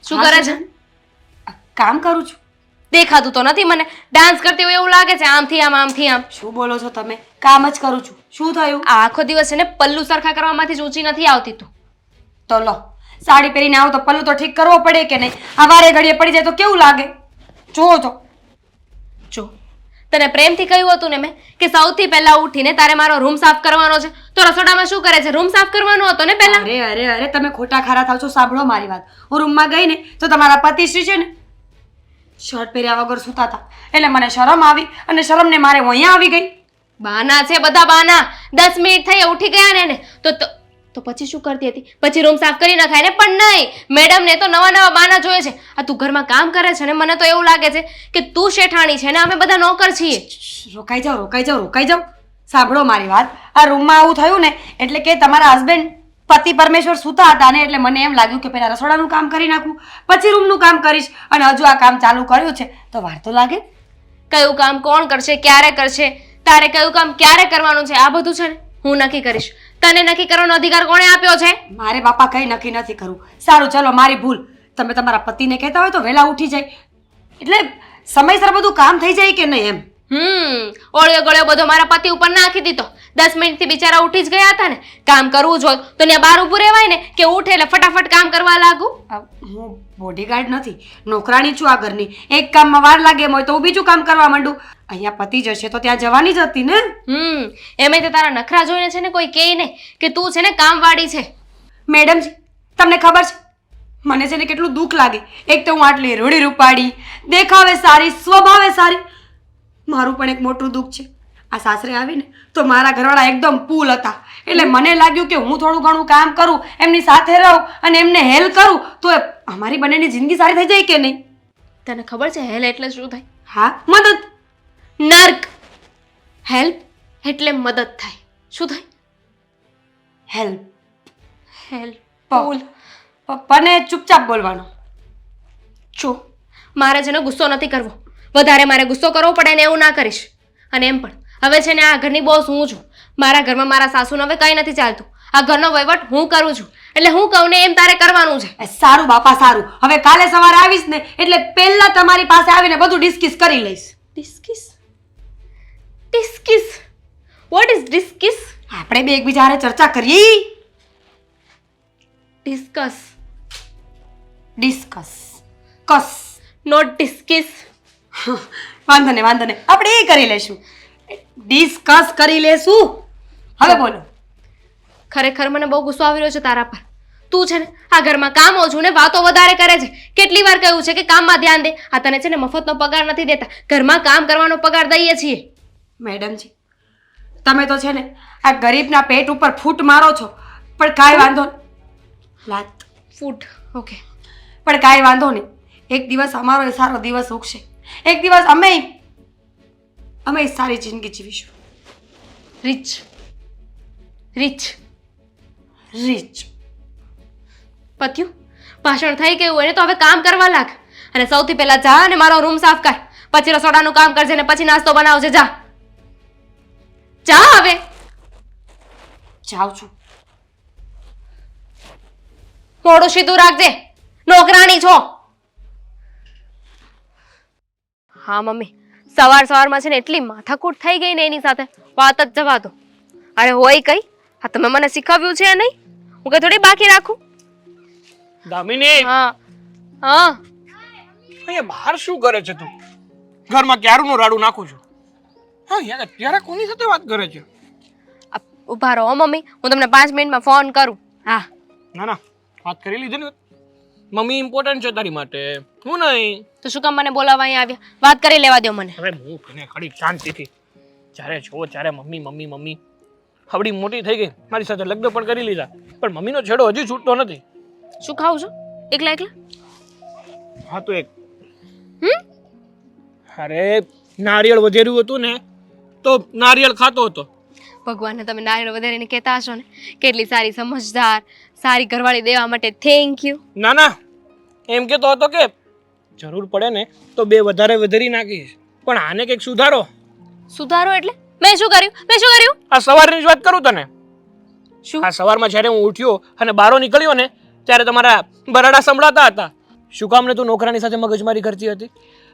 શું કરે છે? કામ કરું છું. દેખાતું તો નથી મને. ડાન્સ કરતી હોય એવું લાગે છે, આમથી આમ આમથી આમ. શું બોલો છો તમે? કામ જ કરું છું. શું થયું? આ આખો દિવસ છે ને પલ્લુ સરખા કરવામાંથી જ ઊંચી નથી આવતી તું. તો લો, સાડી પહેરીને આવો તો પલ્લુ તો ઠીક કરવો પડે કે નહીં? આ વારે ઘડીએ પડી જાય તો કેવું લાગે? જુઓ તો. જો તને પ્રેમથી કહ્યું હતું ને મેં કે સૌથી પહેલા ઉઠીને તારે મારો રૂમ સાફ કરવાનો છે, તો રસોડામાં શું કરે છે? રૂમ સાફ કરવાનો હતો ને પહેલા. અરે અરે અરે, તમે ખોટા ખારા થાવ છો. સાંભળો મારી વાત. હું રૂમમાં ગઈ ને તો તમારા પતિશ્રી છે ને શર્ટ પહેર્યા વગર સૂતા હતા, એટલે મને શરમ આવી અને શરમને મારે હું અહીંયા આવી ગઈ. બાના છે બધા બાના. 10 મિનિટ થઈ ઉઠી ગયા ને તો પછી શું કરતી હતી? પછી રૂમ સાફ કરી નખાય ને. પણ નહીં, મેડમ ને તો નવા નવા બાના જોઈએ છે. આ તું ઘરમાં કામ કરે છે ને, મને તો એવું લાગે છે કે તું શેઠાણી છે ને અમે બધા નોકર છીએ. રોકાઈ જાઓ, રોકાઈ જાઓ, રોકાઈ જાઓ. સાંભળો મારી વાત. આ રૂમમાં આવું થયું ને એટલે કે તમારા હસબન્ડ પતિ પરમેશ્વર સૂતા હતા ને, એટલે મને એમ લાગ્યું કે પહેલા રસોડાનું કામ કરી નાખું, પછી રૂમનું કામ કરીશ. અને હજુ આ કામ ચાલુ કર્યું છે તો વાર તો લાગે. કયું કામ કોણ કરશે, ક્યારે કરશે, તારે કયું કામ ક્યારે કરવાનું છે, આ બધું છે ને હું નક્કી કરીશ. તને નક્કી કરવાનો અધિકાર કોણે આપ્યો છે? મારે બાપા કંઈ નક્કી નથી કરવું. સારું ચલો, મારી ભૂલ. તમે તમારા પતિને કહેતા હોય તો વહેલા ઉઠી જાય, એટલે સમયસર બધું કામ થઈ જાય કે નહીં એમ. ઓળ્યો ગળ્યો બધો મારા પતિ ઉપર નાખી દીધો. 10 મિનિટથી બિચારા ઉઠી જ ગયા હતા ને. કામ કરવું જ હોય તો ત્યાં બહાર ઊભું રહેવાય ને, કે ઉઠે એટલે ફટાફટ કામ કરવા લાગુ. હું બોડીગાર્ડ નથી, નોકરાણી છું આ ઘરની. એક કામમાં વાર લાગે એમ હોય તો હું બીજું કામ કરવા માંડું. અહીંયા પતિ જશે તો ત્યાં જવાની જ હતી ને. એમે તો તારા નખરા જોઈને છે ને કોઈ કહે નહીં કે તું છે ને કામવાળી છે. મેડમજી, તમને ખબર છે મને છે ને કેટલું દુઃખ લાગે? એક તો હું આટલી રૂડી રૂપાડી, દેખાવે સારી, સ્વભાવે સારી. મારું પણ એક મોટું દુઃખ છે. આ સાસરે આવીને તો મારા ઘરવાળા એકદમ કૂલ હતા, એટલે મને લાગ્યું કે હું થોડું ઘણું કામ કરું, એમની સાથે રહું અને એમને હેલ્પ કરું તો અમારી બંનેની જિંદગી સારી થઈ જાય કે નહીં. તને ખબર છે હેલ્પ એટલે શું થાય? હા, મદદ. નર્ક. હેલ્પ એટલે મદદ થાય. શું થાય? હેલ્પ. હેલ્પ. પપ્પાને ચૂપચાપ બોલવાનો. જો મારે છે ને ગુસ્સો નથી કરવો. વધારે મારે ગુસ્સો કરવો પડે ને એવું ના કરીશ. અને એમ પણ હવે છે ને આ ઘરની બોસ હું છું. મારા ઘરમાં મારા સાસુને હવે કંઈ નથી ચાલતું. આ ઘરનો વહીવટ હું કરું છું, એટલે હું કહું ને એમ તારે કરવાનું છે. સારું બાપા, સારું. હવે કાલે સવારે આવીશ ને એટલે પહેલા તમારી પાસે આવીને બધું ડિસ્કસ કરી લઈશ. Discuss? Discuss? What is discuss? આપણે બે એકબીજા હારે ચર્ચા કરીએ. ડિસ્કસ. ડિસ્કસ. કસ. Not discuss. વાંધો ને, વાંધો ને, આપણે એ કરી લેશું. ડિસ્કસ કરી લેશું. હવે બોલો. ખરેખર મને બહુ ગુસ્સો આવી રહ્યો છે તારા પર. તું છે ને આ ઘરમાં કામ ઓછું ને વાતો વધારે કરે છે. કેટલી વાર કહ્યું છે કે કામમાં ધ્યાન દે. આ તને છે ને મફતનો પગાર નથી દેતા, ઘરમાં કામ કરવાનો પગાર દઈએ છીએ. મેડમજી, તમે તો છે ને આ ગરીબના પેટ ઉપર ફૂટ મારો છો, પણ કાંઈ વાંધો લાત ફૂટ. ઓકે, પણ કાંઈ વાંધો નહીં. એક દિવસ અમારો એ સારો દિવસ ઉગશે. એક દિવસ અમે સારી જિંદગી જીવીશું. રીચ. રીચ. રીચ. પત્યું? ભાષણ થઈ ગયું હોય ને તો હવે કામ કરવા લાગ. અને સૌથી પહેલા જા અને મારો રૂમ સાફ કર, પછી રસોડાનું કામ કરજે ને પછી નાસ્તો બનાવજે. જા જા હવે. જાઉં છું. મોઢું સીધું રાખજે, નોકરાણી છો. હા મમ્મી, સવારમાં છે ને એટલી માથાકૂટ થઈ ગઈ ને એની સાથે વાત જ જવા દો. અરે હોય કઈ, હા તમે મને શીખવ્યું છે નહીં, હું કઈ થોડી બાકી રાખું. દામિની, હા હા, અહીંયા બહાર શું કરે છે તું? ઘરમાં ક્યારનું રાડું નાખું છું. હા યાર, અત્યારે કોની સાથે વાત કરે છે? ઉભા રહો મમ્મી, હું તમને 5 મિનિટમાં ફોન કરું. હા ના ના, વાત કરી લીધી ને. મમ્મી ઇમ્પોર્ટન્ટ છે તારી માટે, હું નહીં. તો શું કામ મને બોલાવવા અહીંયા આવ્યા? વાત કરી લેવા દો મને. હવે હું કને ખડી શાંતિથી. જ્યારે જો ત્યારે મમ્મી મમ્મી મમ્મી. હવડી મોટી થઈ ગઈ, મારી સાથે લગ્ન પણ કરી લીધા, પણ મમ્મીનો છેડો હજી છૂટતો નથી. શું ખાવ છો એકલા એકલા? હા તો એક અરે નારિયેળ વધેર્યું હતું ને તો નારિયેળ ખાતો હતો. ભગવાનને તમે નારિયેળ વધારીને કહેતા હશો ને, કેટલી સારી સમજદાર સારી ઘરવાળી દેવા માટે થેન્ક યુ. ના ના, એમ કહેતો હતો કે જરૂર પડે ને તો 2 વધારે વધારી નાખીશ, પણ આને કંઈક સુધારો. સુધારો એટલે? મેં શું કર્યું? મેં શું કર્યું? આ સવારની જ વાત કરું તને. શું? આ સવારમાં જ્યારે હું ઉઠ્યો અને બહાર નીકળ્યો ને ત્યારે તમારા બરાડા સંભળાતા હતા. શું કામ ને તું નોકરાની સાથે મગજમારી કરતી હતી?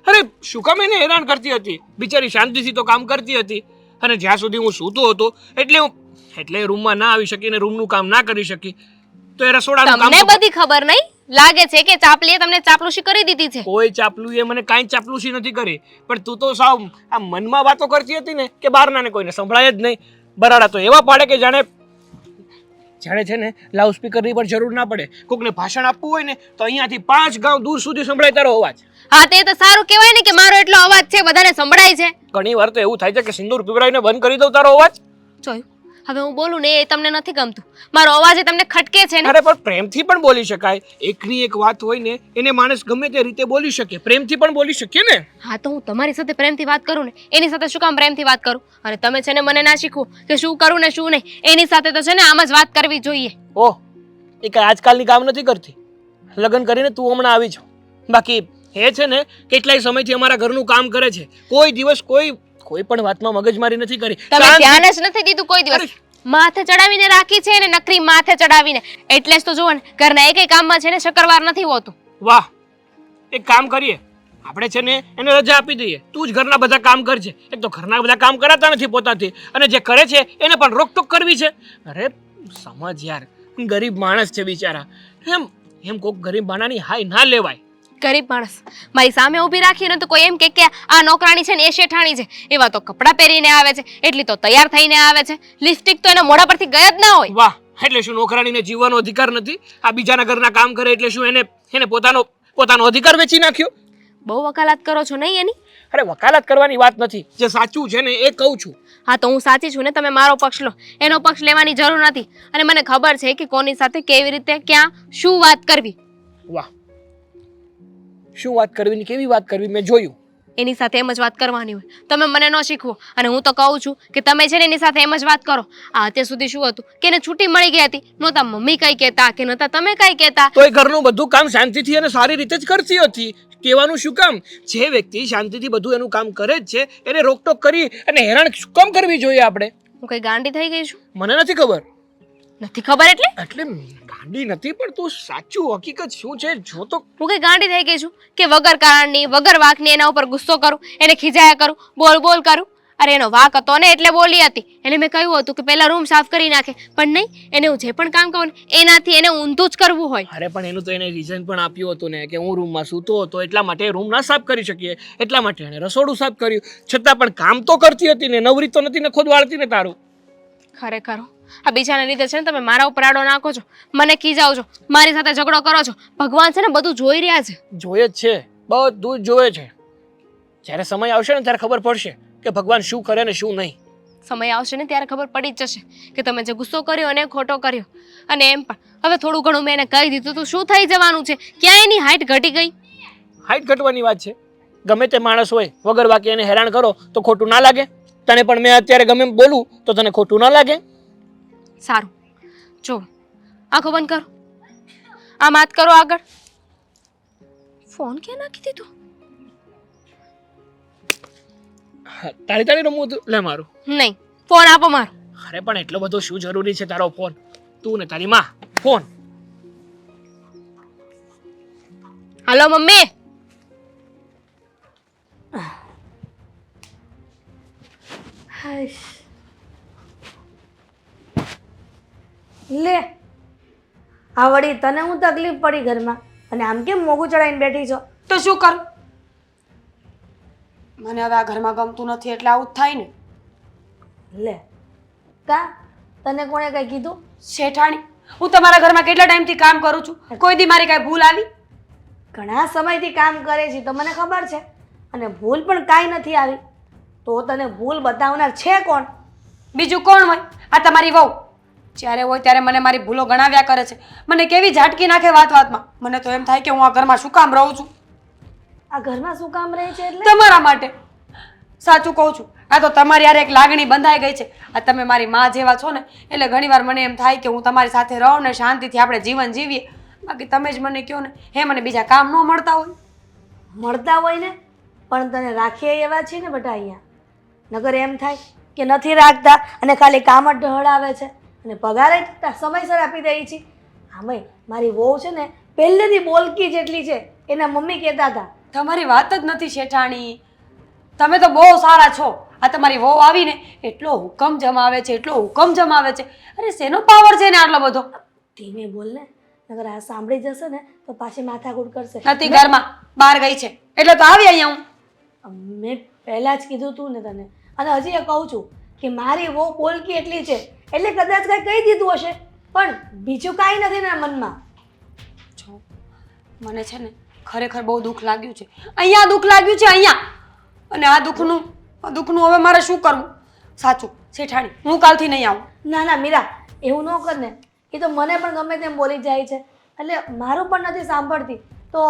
અરે શું કામ એને હેરાન કરતી હતી? બિચારી શાંતિથી તો કામ કરતી હતી. અને જ્યાં સુધી હું સૂતો હતો એટલે રૂમમાં ના આવી શકી ને રૂમનું કામ ના કરી શકી. તો એ રસોડાનું કામ તમને બધી ખબર નહીં લાગે છે કે ચાપલીએ તમને ચાપલુસી કરી દીધી છે. કોઈ ચાપલું એ મને કાંઈ ચાપલુસી નથી કરી. પણ તું તો સાવ આ મનમાં વાતો કરતી હતી ને કે બહારના ને કોઈને સંભળાય જ નહીં. બરાડા તો એવા પાડે કે જાણે છે ને લાઉડ સ્પીકરની પણ જરૂર ના પડે. કોકને ભાષણ આપવું હોય ને તો અહીંયાથી 5 ગામ દૂર સુધી સંભળાય તારો અવાજ. હા તે તો સારું કહેવાય ને કે મારો એટલો અવાજ છે બધાને સંભળાય છે. ઘણી વાર તો એવું થાય છે કે સિંદૂર પીવડાવીને બંધ કરી દઉં તારો અવાજ. જોયું હવે હું બોલું ને એ તમને નથી ગમતું. મારો અવાજ એ તમને ખટકે છે ને. અરે પણ પ્રેમથી પણ બોલી શકાય. એકની એક વાત હોય ને એને માણસ ગમે તે રીતે બોલી શકે. પ્રેમથી પણ બોલી શકીએ ને. હા તો હું તમારી સાથે પ્રેમથી વાત કરું ને એની સાથે શું કામ પ્રેમથી વાત કરું? અને તમે છે ને મને ના શીખવો કે શું કરું ને શું નહીં. એની સાથે તો છે ને આમ જ વાત કરવી જોઈએ. ઓહ એ કાંઈ આજકાલની કામ નથી કરતી. લગ્ન કરીને તું હમણાં આવી છો. બાકી એ છે ને કેટલાય સમયથી અમારા ઘરનું કામ કરે છે. કોઈ દિવસ કોઈ પણ વાતમાં મગજમારી નથી કરી. તમે ધ્યાન જ નથી દીધું કોઈ દિવસ. માથે ચડાવીને રાખી છે ને નકરી માથે ચડાવીને. એટલે જ તો જુઓ ને ઘરના એકેય કામમાં છે ને શકરવાર નથી હોતું. વાહ એક કામ કરીએ આપણે છે ને એને રજા આપી દઈએ. તું જ ઘરના બધા કામ કરજે. એક તો ઘરના બધા કામ કરાતા નથી પોતાથી અને જે કરે છે એને પણ રોકટોક કરવી છે. અરે સમજ યાર, ગરીબ માણસ છે બિચારા. એમ કોક ગરીબ માણાની હાય ના લેવાય. ગરીબ માણસ મારી સામે ઊભી રાખી ને તો કોઈ એમ કે આ નોકરાણી છે ને એ શેઠાણી છે. એવા તો કપડાં પહેરીને આવે છે, એટલી તો તૈયાર થઈને આવે છે. લિપસ્ટિક તો એના મોઢા પરથી ગઈ જ ના હોય. વાહ એટલે શું નોકરાણીને જીવવાનો અધિકાર નથી? આ બીજાના ઘરના કામ કરે એટલે શું એને પોતાનો અધિકાર વેચી નાખ્યો? બહુ વકાલત કરો છો નહીં એની? અરે વકાલત કરવાની વાત નથી. જે સાચું છે ને એ કહું છું. હા તો હું સાચી છું ને તમે મારો પક્ષ લો. એનો પક્ષ લેવાની જરૂર નથી. અને મને ખબર છે કે કોની સાથે કેવી રીતે ક્યાં શું વાત કરવી. વાહ શું વાત કરવી ને કેવી વાત કરવી મેં જોયું. એની સાથે એમ જ વાત કરવાની હોય. તમે મને ન શીખવો. અને હું તો કહું છું કે તમે છે ને એની સાથે એમ જ વાત કરો. આ અત્યાર સુધી શું હતું કે એને છૂટી મળી ગઈ હતી. નહોતા મમ્મી કઈ કહેતા કે નહોતા તમે કઈ કહેતા. તો એ ઘરનું બધું કામ શાંતિથી અને સારી રીતે જ કરતી હતી. કહેવાનું શું કામ? જે વ્યક્તિ શાંતિથી બધું એનું કામ કરે જ છે એને રોકટોક કરી અને હેરાન શું કામ કરવી જોઈએ આપણે? હું કઈ ગાંડી થઈ ગઈ છું? મને નથી ખબર. નથી ખબર એટલે ગાંડી નથી પણ તું સાચું હકીકત શું છે જો તો. હું કઈ ગાંડી થઈ ગઈ છું કે વગર કારણની વગર વાકની એના ઉપર ગુસ્સો કરું, એને ખીજાયા કરું, બોલ કરું? અરે એનો વાક હતો ને એટલે બોલી હતી. એને મેં કહ્યું હતું કે પહેલા રૂમ સાફ કરી નાખે, પણ નહીં, એને હું જે પણ કામ કહું ને એનાથી એને ઊંધું જ કરવું હોય. અરે પણ એનું તો એને રીઝન પણ આપ્યું હતું ને કે હું રૂમમાં સૂતો હતો એટલા માટે રૂમ ના સાફ કરી શકીએ, એટલા માટે એને રસોડું સાફ કર્યું. છતાં પણ કામ તો કરતી હતી ને, નવરી તો નથી ને ખુદ વાળતી ને તારું. ખરેખર આ બીજાને લીધે છે ને તમે મારા ઉપર આડો નાખો છો, મને ખીજાવ છો, મારી સાથે ઝઘડો કરો છો. ભગવાન છે ને બધું જોઈ રહ્યા છે. જોઈએ જ છે, બધું જ જોયે છે. જ્યારે સમય આવશે ને ત્યારે ખબર પડશે કે ભગવાન શું કરે ને શું નહીં. સમય આવશે ને ત્યારે ખબર પડી જ જશે કે તમે જે ગુસ્સો કર્યો અને ખોટો કર્યો. અને એમ પણ હવે થોડું ઘણું મેં એને કહી દીધું તો શું થઈ જવાનું છે? ક્યાં એની હાઈટ ઘટી ગઈ? હાઈટ ઘટવાની વાત છે? ગમે તે માણસ હોય વગર વાકે એને હેરાન કરો તો ખોટું ના લાગે? તને પણ મેં અત્યારે ગમે એમ બોલું તો તને ખોટું ના લાગે? સારું જો આંખો બંધ કરો, આમ વાત કરો આગળ. ફોન ક્યાં નાખી દીધો? તારી રમવું હતું? લે મારું. નહીં, ફોન આપો મારો. અરે પણ એટલો બધો શું જરૂરી છે તારો ફોન? તું ને તારી માં ફોન. હાલો મમ્મી. લે આ વળી તને હું તકલીફ પડી ઘરમાં અને આમ કેમ મોઢું ચડાવીને બેઠી છો? તો શું કરું? મને હવે આ ઘરમાં ગમતું નથી એટલે આવું જ થાય ને. લે કા તને કોણે કઈ કીધું? શેઠાણી, હું તમારા ઘરમાં કેટલા ટાઈમથી કામ કરું છું, કોઈ દી મારી કાંઈ ભૂલ આવી? ઘણા સમયથી કામ કરે છે તો મને ખબર છે, અને ભૂલ પણ કાંઈ નથી આવી. તો તને ભૂલ બતાવનાર છે કોણ? બીજું કોણ હોય? આ તમારી વહુ. જ્યારે હોય ત્યારે મને મારી ભૂલો ગણાવ્યા કરે છે, મને કેવી ઝાટકી નાખે વાત વાતમાં. મને તો એમ થાય કે હું આ ઘરમાં શું કામ રહું છું. આ ઘરમાં શું કામ રહે છે એટલે? તમારા માટે. સાચું કહું છું, આ તો તમારી યાર એક લાગણી બંધાઈ ગઈ છે. આ તમે મારી માં જેવા છો ને એટલે ઘણીવાર મને એમ થાય કે હું તમારી સાથે રહું ને શાંતિથી આપણે જીવન જીવીએ. બાકી તમે જ મને કહો ને, હે મને બીજા કામ ન મળતા હોય? મળતા હોય ને, પણ તને રાખીએ એવા છે ને બટા અહીંયા. નગર એમ થાય કે નથી રાખતા અને ખાલી કામ જ ઢળાવે છે અને પગારે સમયસર આપી દે છે. આમાંય મારી વહુ છે ને પહેલેથી બોલકી જેટલી છે એના મમ્મી કહેતા હતા. તમારી વાત જ નથી શેઠાણી. તમે તો બહુ સારા છો. આ તમારી વહુ આવીને એટલો હુકમ જમાવે છે, એટલો હુકમ જમાવે છે. અરે શેનો પાવર છે ને આટલો બધો? ધીમે બોલ ને, નકર આ સાંભળી જશે ને તો પાછી માથાકૂટ કરશે. નથી ઘરમાં, બહાર ગઈ છે એટલે તો આવી અહીંયા હું. મેં પહેલા જ કીધું તું ને તને, અને હજી એ કહું છું કે મારી વહુ પોલકી એટલી છે એટલે કદાચ કંઈ કહી દીધું હશે, પણ બીજું કાંઈ નથી ને મનમાં. જો મને છે ને ખરેખર બહુ દુઃખ લાગ્યું છે. અહીંયા દુઃખ લાગ્યું છે અહીંયા. અને આ દુઃખનું હવે મારે શું કરવું? સાચું શેઠાણી, હું કાલથી નહીં આવું. ના ના મીરા, એવું ન કર ને. એ તો મને પણ ગમે તેમ બોલી જાય છે, એટલે મારું પણ નથી સાંભળતી, તો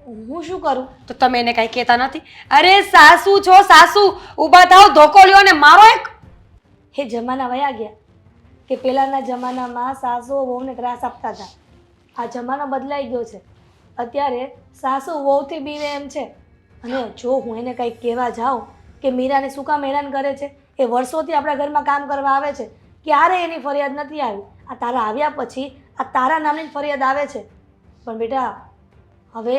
હું શું કરું? તો તમે એને કાંઈ કહેતા નથી? અરે સાસુ છો સાસુ, ઊભા થાવ, ધોકો લ્યો ને મારો એક. એ જમાના વયા ગયા કે પહેલાના જમાનામાં સાસુઓ વહુને ત્રાસ આપતા હતા. આ જમાનો બદલાઈ ગયો છે. અત્યારે સાસુ વહુથી બીવે એમ છે. અને જો હું એને કંઈક કહેવા જાઉં કે મીરાને શું કામ હેરાન કરે છે, એ વર્ષોથી આપણા ઘરમાં કામ કરવા આવે છે, ક્યારે એની ફરિયાદ નથી આવી. આ તારા આવ્યા પછી આ તારા નામની ફરિયાદ આવે છે. પણ બેટા, હવે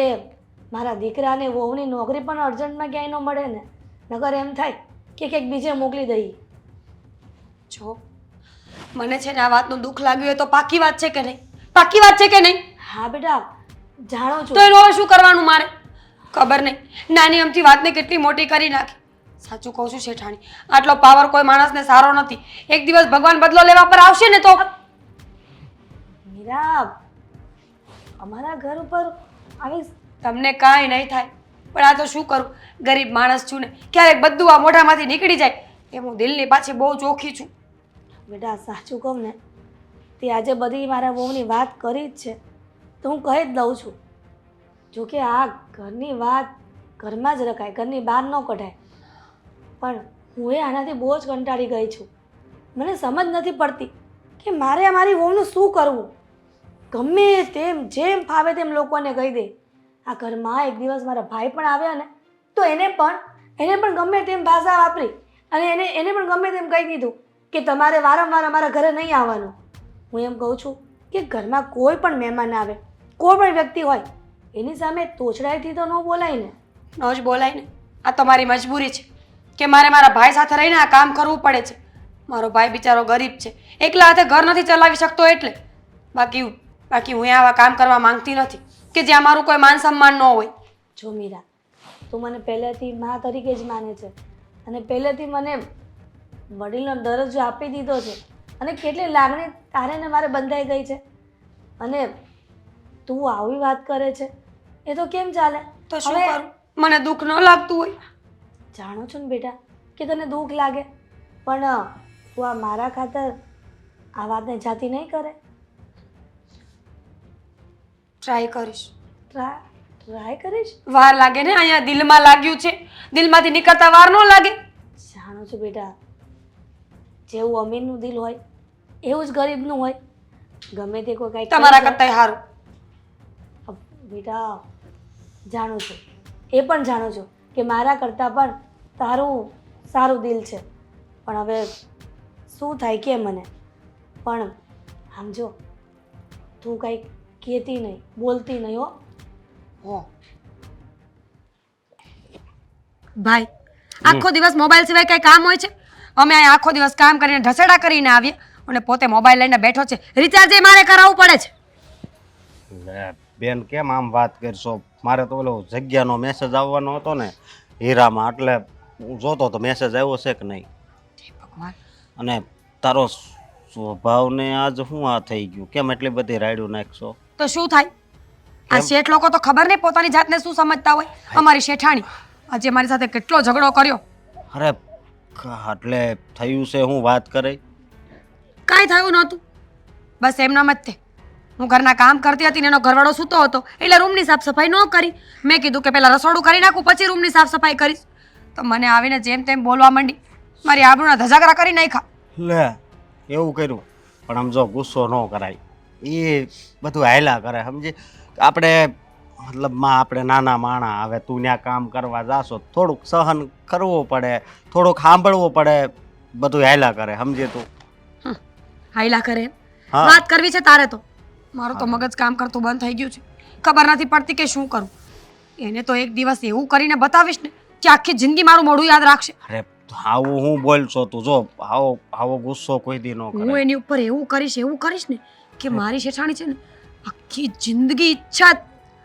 મારા દીકરાને વહુની નોકરી પણ અર્જન્ટમાં ક્યાંય ન મળે ને, નગર એમ થાય કે કંઈક બીજે મોકલી દઈએ. જો મને છે ને આ વાતનું દુઃખ લાગ્યું હોય તો પાકી વાત છે કે નહીં? પાકી વાત છે કે નહીં? હા બેટા, જાણો છું. તો એનું હવે શું કરવાનું મારે? ખબર નહીં, નાની અમથી વાતને કેટલી મોટી કરી નાખી. સાચું કહું છું શેઠાણી, આટલો પાવર કોઈ માણસને સારો નથી. એક દિવસ ભગવાન બદલો લેવા પર આવશે ને તો. મીરા, અમારા ઘર ઉપર આવી તમને કાંઈ નહીં થાય, પણ આ તો શું કરું, ગરીબ માણસ છું ને, ક્યારેક બધું આ મોઢામાંથી નીકળી જાય એ હું દિલની પાછી બહુ ચોખ્ખી છું. બેટા સાચું કહું ને, તે આજે બધી મારા વહુની વાત કરી જ છે, તો હું કહી જ દઉં છું. જોકે આ ઘરની વાત ઘરમાં જ રખાય, ઘરની બહાર ન કઢાય. પણ હું એ આનાથી બહુ જ કંટાળી ગઈ છું. મને સમજ નથી પડતી કે મારે મારી વહુનું શું કરવું. ગમે તેમ જેમ ફાવે તેમ લોકોને કહી દે. આ ઘરમાં એક દિવસ મારા ભાઈ પણ આવ્યા ને, તો એને પણ ગમે તેમ ભાષા વાપરી અને એને પણ ગમે તેમ કહી દીધું કે તમારે વારંવાર અમારા ઘરે નહીં આવવાનું. હું એમ કહું છું કે ઘરમાં કોઈ પણ મહેમાન આવે, કોઈ પણ વ્યક્તિ હોય, એની સામે તોછડાઈથી તો ન બોલાય ને. ન જ બોલાય ને. આ તમારી મજબૂરી છે કે મારે મારા ભાઈ સાથે રહીને આ કામ કરવું પડે છે. મારો ભાઈ બિચારો ગરીબ છે, એકલા હાથે ઘર નથી ચલાવી શકતો એટલે. બાકી હું આવા કામ કરવા માંગતી નથી કે જ્યાં મારું કોઈ માન સન્માન ન હોય. જો મીરા, તું મને પહેલેથી મા તરીકે જ માને છે અને પહેલેથી મને વડીલનો દરજ્જો આપી દીધો છે, અને કેટલી લાગણી તારે ને મારે બંધાઈ ગઈ છે. અને તું આવી વાત કરે છે એ તો કેમ ચાલે? તો શું કરું? મને દુઃખ ન લાગતું હોય. જાણો છો ને બેટા કે તને દુઃખ લાગે, પણ તું આ મારા ખાતર આ વાતને જાતી નહીં કરે. ટ્રાય કરીશ. ટ્રાય કરીશ? વાર લાગે ને, અહીંયા દિલમાં લાગ્યું છે, દિલમાંથી નીકળતા વાર ન લાગે. જાણો છો બેટા, જેવું અમીરનું દિલ હોય એવું જ ગરીબનું હોય. ગમે તે કોઈ કાંઈ તમારા કરતા સારું. બેટા જાણું છું, એ પણ જાણું છું કે મારા કરતાં પણ તારું સારું દિલ છે, પણ હવે શું થાય કે મને. પણ આમ જો, તું કંઈક કહેતી નહીં, બોલતી નહીં. હો ભાઈ, આખો દિવસ મોબાઈલ સિવાય કંઈ કામ હોય છે? અમે અહીંયા આખો દિવસ કામ કરીને ઢસેડા કરીને આવીએ અને પોતે મોબાઈલ લઈને બેઠો છે. રિચાર્જ મારે કરાવવું પડે છે. બેન કેમ આમ વાત કરશો? મારે તો ઓલો જગ્યાનો મેસેજ આવવાનો હતો ને હીરામાં, એટલે હું જોતો તો મેસેજ આવ્યો છે કે નહીં. ભગવાન. અને તારો સ્વભાવને આજ શું આ થઈ ગયું? કેમ એટલી બધી રાયડું નાખશો? તો શું થાય? આ શેઠ લોકો તો ખબર નહીં પોતાની જાતને શું સમજતા હોય. અમારી શેઠાણી આજે મારી સાથે કેટલો ઝઘડો કર્યો. અરે એટલે થયું છે હું વાત કરે? કાંઈ થયું નહોતું, બસ એમનામ જ તે. હું ઘરના કામ કરતી હતી ને એનો ઘરવાળો સૂતો હતો એટલે રૂમની સાફ સફાઈ ન કરી. મેં કીધું કે પહેલાં રસોડું કરી નાખું પછી રૂમની સાફ સફાઈ કરીશ. તો મને આવીને જેમ તેમ બોલવા માંડી, મારી આબરૂના ધજાગરા કરી નાખ્યા. લે એવું કર્યું? પણ આમ જો ગુસ્સો ન કરાય, એ બધું હાયલા કરે સમજી. આપણે મતલબમાં આપણે નાના માણા, હવે તું ત્યાં કામ કરવા જાશો થોડુંક સહન કરવું પડે, થોડુંક સાંભળવું પડે, બધું હાયલા કરે સમજે તું. હાયલા કરે? વાત કરવી છે તારે તો. મારું તો મગજ કામ કરતું બંધ થઈ ગયું છે, ખબર નથી પડતી કે શું કરું. એને તો એક દિવસ એવું કરીને બતાવીશ ને કે આખી જિંદગી મારું મોઢું યાદ રાખશે. અરે આવું હું બોલશો તું? જો આવો આવો ગુસ્સો કોઈ દી ન હું કરે. એની ઉપર એવું કરીશ ને કે મારી શેઠાણી છે ને આખી જિંદગી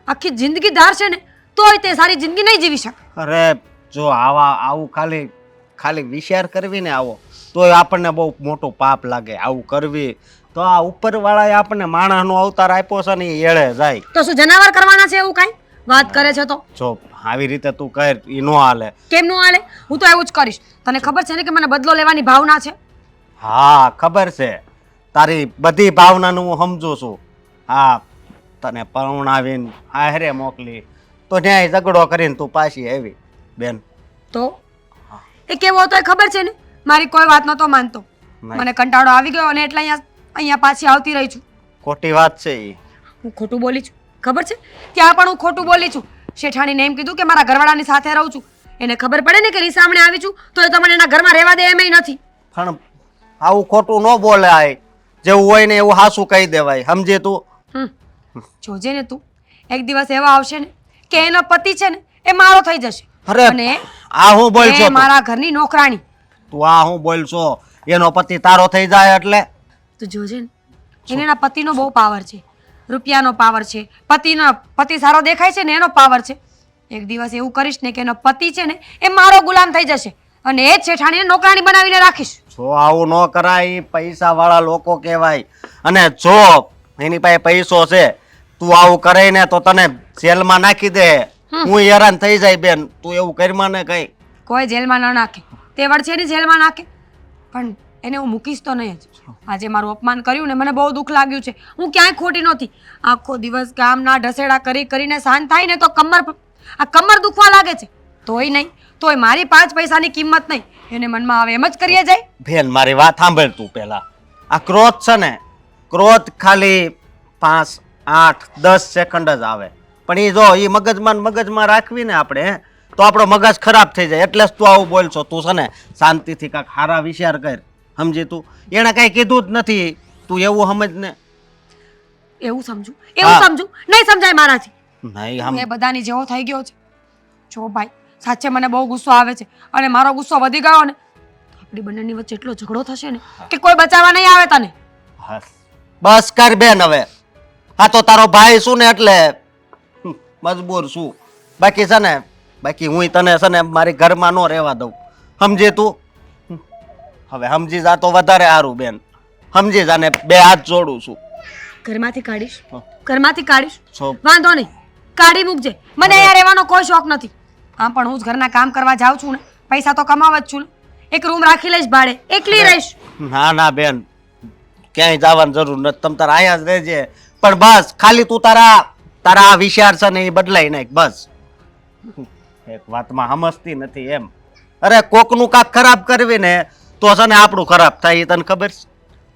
આખી જિંદગી ધારશે ને તોય તે સારી જિંદગી નહીં જીવી શકે. અરે જો આવું ખાલી વિચાર કરવી ને આવો તોય આપણને બહુ મોટું પાપ લાગે. આવું કરવી તો આ ઉપરવાળાએ આપણને માણસનો અવતાર આપ્યો છે ને એ એળે જાય. તો શું જનાવર કરવાના છે એવું કાંઈ વાત કરે છે? તો જો આવી રીતે તું કર એ નો હાલે. કેમ નું હાલે? હું તો એવું જ કરીશ. તને ખબર છે ને કે મને બદલો લેવાની ભાવના છે. હા ખબર છે, તારી બધી ભાવનાનું હું સમજુ છું. હા, તને પરણાવીને હારે મોકલી તો ન્યાય ઝઘડો કરીને તું પાછી આવી બેન. તો એ કેવો હતો એ ખબર છે ને? મારી કોઈ વાત નતો માનતો. નહીં. મને કંટાળો આવી ગયો અને એટલે અહીંયા પાછી આવતી રહી છું. ખોટી વાત છે એ. હું ખોટું બોલી છું ખબર છે? ત્યાં પણ હું ખોટું બોલી છું. શેઠાણીને એમ કીધું કે મારા ઘરવાળાની સાથે રહું છું. એને ખબર પડે ને કે રીસામણે આવી છું તો એ તમને એના ઘરમાં રહેવા દે એમ નથી. પણ આવું ખોટું ન બોલાય. જેવું હોય ને એવું હાસું કહી દેવાય, સમજે તું? જોજે ને તું, એક દિવસ એવા આવશે ને કે એનો પતિ છે ને એ મારો થઈ જશે. અરે અને આ હું બોલ છો એ તું? મારા ઘરની નોકરાણી. તું આ હું બોલ છો? એનો પતિ તારો થઈ જાય એટલે? તું જોજે ને, એને એના પતિનો બહુ પાવર છે, રૂપિયાનો પાવર છે, પતિ સારો દેખાય છે ને એનો પાવર છે. એક દિવસ એવું કરીશ ને કે એનો પતિ છે ને એ મારો ગુલામ થઈ જશે અને એ જ શેઠાણીને નોકરાણી બનાવીને રાખીશ. જો આવું ન કરાય, પૈસા વાળા લોકો કહેવાય. અને જો એની પાસે પૈસો છે, તું આવું કરે ને તો તને જેલમાં નાખી દે. હું હેરાન થઈ જાય બેન, તું એવું કરીમાં ને કઈ. કોઈ જેલમાં ન નાખે, તેવડ છે ને જેલમાં નાખે, પણ એને હું મૂકીશ તો નહીં જ. આજે મારું અપમાન કર્યું ને મને બહુ દુઃખ લાગ્યું છે. હું ક્યાંય ખોટી નહોતી. આખો દિવસ ગામના ઢસેડા કરીને શાંત થાય ને તો કમર દુખવા લાગે છે. તોય નહીં, તોય મારી 5 પૈસાની કિંમત નહીં. એને મનમાં આવે એમ જ કરીએ જાય. બેન મારી વાત સાંભળ તું પહેલા. આ ક્રોધ છે ને, ક્રોધ ખાલી 5, 8, 10 સેકન્ડ જ આવે. પણ એ જો એ મગજમાં રાખવી ને આપણે તો આપણો મગજ ખરાબ થઈ જાય. એટલે જ તું આવું બોલ છો. તું છે ને શાંતિથી કાંઈક સારા વિચાર કર, સમજી તું? એણે કાંઈ કીધું જ નથી, તું એવું સમજ ને. એવું સમજુ હા. નહીં સમજાય મારાથી. નહીં હું એ બધાની જેવો થઈ ગયો છે. જો ભાઈ, સાચે મને બહુ ગુસ્સો આવે છે અને મારો ગુસ્સો વધી ગયો ને તો આપણી બંનેની વચ્ચે એટલો ઝઘડો થશે ને કે કોઈ બચાવવા નહીં આવે તને. બસ કર બેન હવે. આ તો તારો ભાઈ શું ને એટલે મજબૂર છું. બાકી છે ને, બાકી હું તને છે ને મારી ઘરમાં ન રહેવા દઉં, સમજે તું? હવે સમજી જા તો વધારે સારું બેન. સમજી જા ને 2 હાથ જોડું છું. ઘરમાંથી કાઢીશ, હા. ઘરમાંથી કાઢીશ, છો વાંધો નહીં, કાઢી મૂકજે. મને અહીંયા રહેવાનો કોઈ શોખ નથી. આમ પણ હું જ ઘરના કામ કરવા જાઉં છું ને, પૈસા તો કમાવા જ છું ને. એક રૂમ રાખી લઈશ ભાડે, એકલી રહીશ. ના બેન, ક્યાંય જવાની જરૂર નથી. તમ તારા અહીંયા જ રહેજે. પણ બસ ખાલી તું તારા વિચાર છે ને એ બદલાઈ નાખ બસ. એક વાતમાં સમજતી નથી એમ. અરે કોકનું કાંક ખરાબ કરવી ને તો છે ને આપણું ખરાબ થાય, એ તને ખબર છે?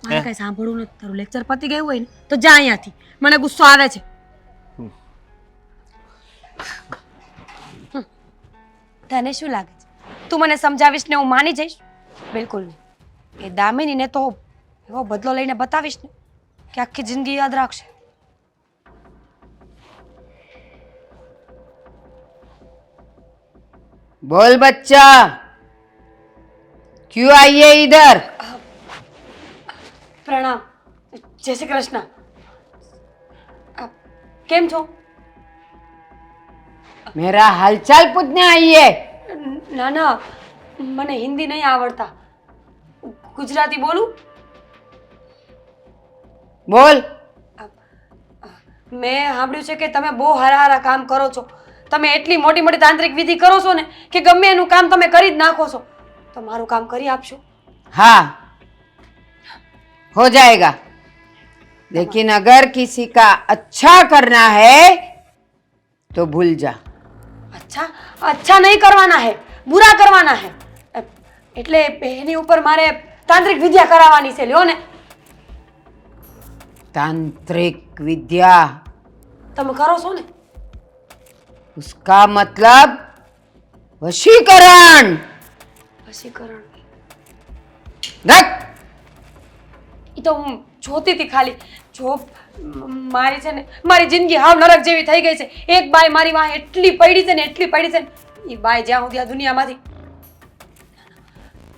મારે કઈ સાંભળવું નથી. તારું લેક્ચર પતી ગયું હોય ને તો જા અહીંયાથી. મને ગુસ્સો આવે છે. તને શું લાગે છે તું મને સમજાવીશ ને હું માની જઈશ? બિલકુલ નહીં. એ દામિનીને તો એવો બદલો લઈને બતાવીશ ને કે આખી જિંદગી યાદ રાખશે. बोल बच्चा, क्यों आई है इधर? પ્રણામ. જય શ્રી કૃષ્ણ. કેમ છો? मेरा हालचाल पूछने आई है? ના ના, મને હિન્દી નહીં આવડતા, ગુજરાતી બોલું. बोल. મેં સાંભળ્યું છે કે તમે બહુ હારા કામ કરો છો. તમે એટલી મોટી મોટી તાંત્રિક વિધિ કરો છો ને કે ગમે એનું કામ તમે કરી જ નાખો છો. તો મારું કામ કરી આપશો? हाँ, हो जाएगा, लेकिन अगर किसी का अच्छा करना है तो भूल जा. અચ્છા નહીં કરવાના હે, બુરા કરવાના હે. એટલે એની ઉપર મારે તાંત્રિક વિદ્યા કરાવવાની છે. લ્યો ને. तांत्रिक विद्या, તમે કરો છો ને? उसका मतलब वशीकरण. વશીકરણ रख. એ તો હું જોતી હતી ખાલી. જો મારી છે ને મારી જિંદગી હાવ નરક જેવી થઈ ગઈ છે. એક બાઈ મારી વાંહે એટલી પડી છે ને એટલી પડી છે ને, એ બાઈ જ્યાં સુધી આ દુનિયામાંથી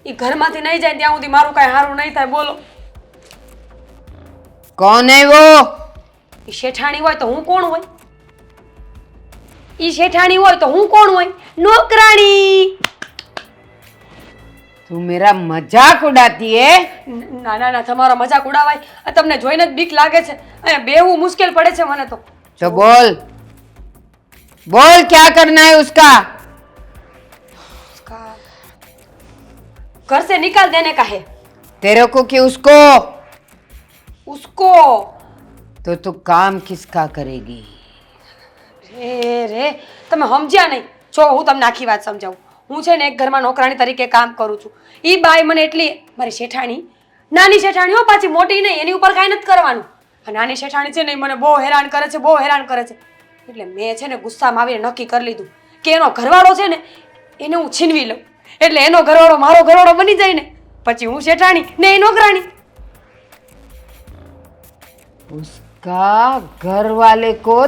એ ઘરમાંથી નહીં જાય ત્યાં સુધી મારું કાંઈ સારું નહીં થાય. બોલો, कौन है वो? એ શેઠાણી હોય તો હું કોણ હોય? ઈ શેઠાણી હોય તો હું કોણ હોય? નોકરાણી. तू मेरा मजाक उड़ाती है? ના ના ના, તમારો મજાક ઉડાવાય? આ તમને જોઈને જ બીક લાગે છે. અહીંયા બેહવું મુશ્કેલ પડે છે મને તો. तो बोल बोल क्या करना है उसका? उसका घर से निकाल देने का है. तेरे को कि उसको? उसको. तो तू काम किसका करेगी? રે તમે સમજ્યા નહીં. જો હું તમને આખી વાત સમજાવું. હું છે ને એક ઘરમાં નોકરાણી તરીકે કામ કરું છું. ઈ બાઈ મને એટલી મારી શેઠાણી, નાની શેઠાણી હો, પાછી મોટી નહીં, એની ઉપર કાંઈ નથી કરવાનું. આ નાની શેઠાણી છે ને ઈ મને બહુ હેરાન કરે છે, બહુ હેરાન કરે છે. એટલે મેં છે ને ગુસ્સામાં આવીને નક્કી કરી લીધું કે એનો ઘરવાળો છે ને એને હું છીનવી લઉં. એટલે એનો ઘરવાળો મારો ઘરવાળો બની જાય ને, પછી હું શેઠાણી ને એ નોકરાણી. उसका घर वाले को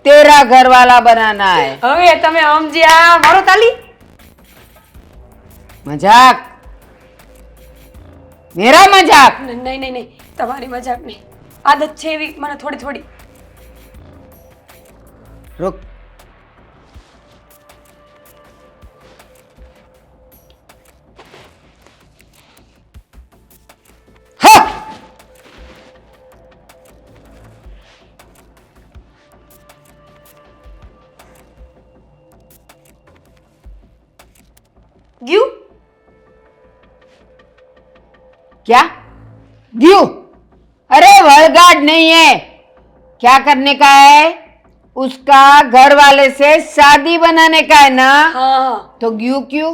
तेरा घर वाला बनाना है. હવે તમે સમજ્યા મારો તાલી? मजाक? मेरा मजाक? નહીં નહીં નહીં, તમારી મજાક નહીં. આદત છે એવી મને થોડી થોડી. रुक. हाँ! ગયું? क्या? ड्यू? अरे वर्गाड नहीं है. क्या करने का है? उसका घर वाले से शादी बनाने का है ना? હા, तो ग्यू क्यों?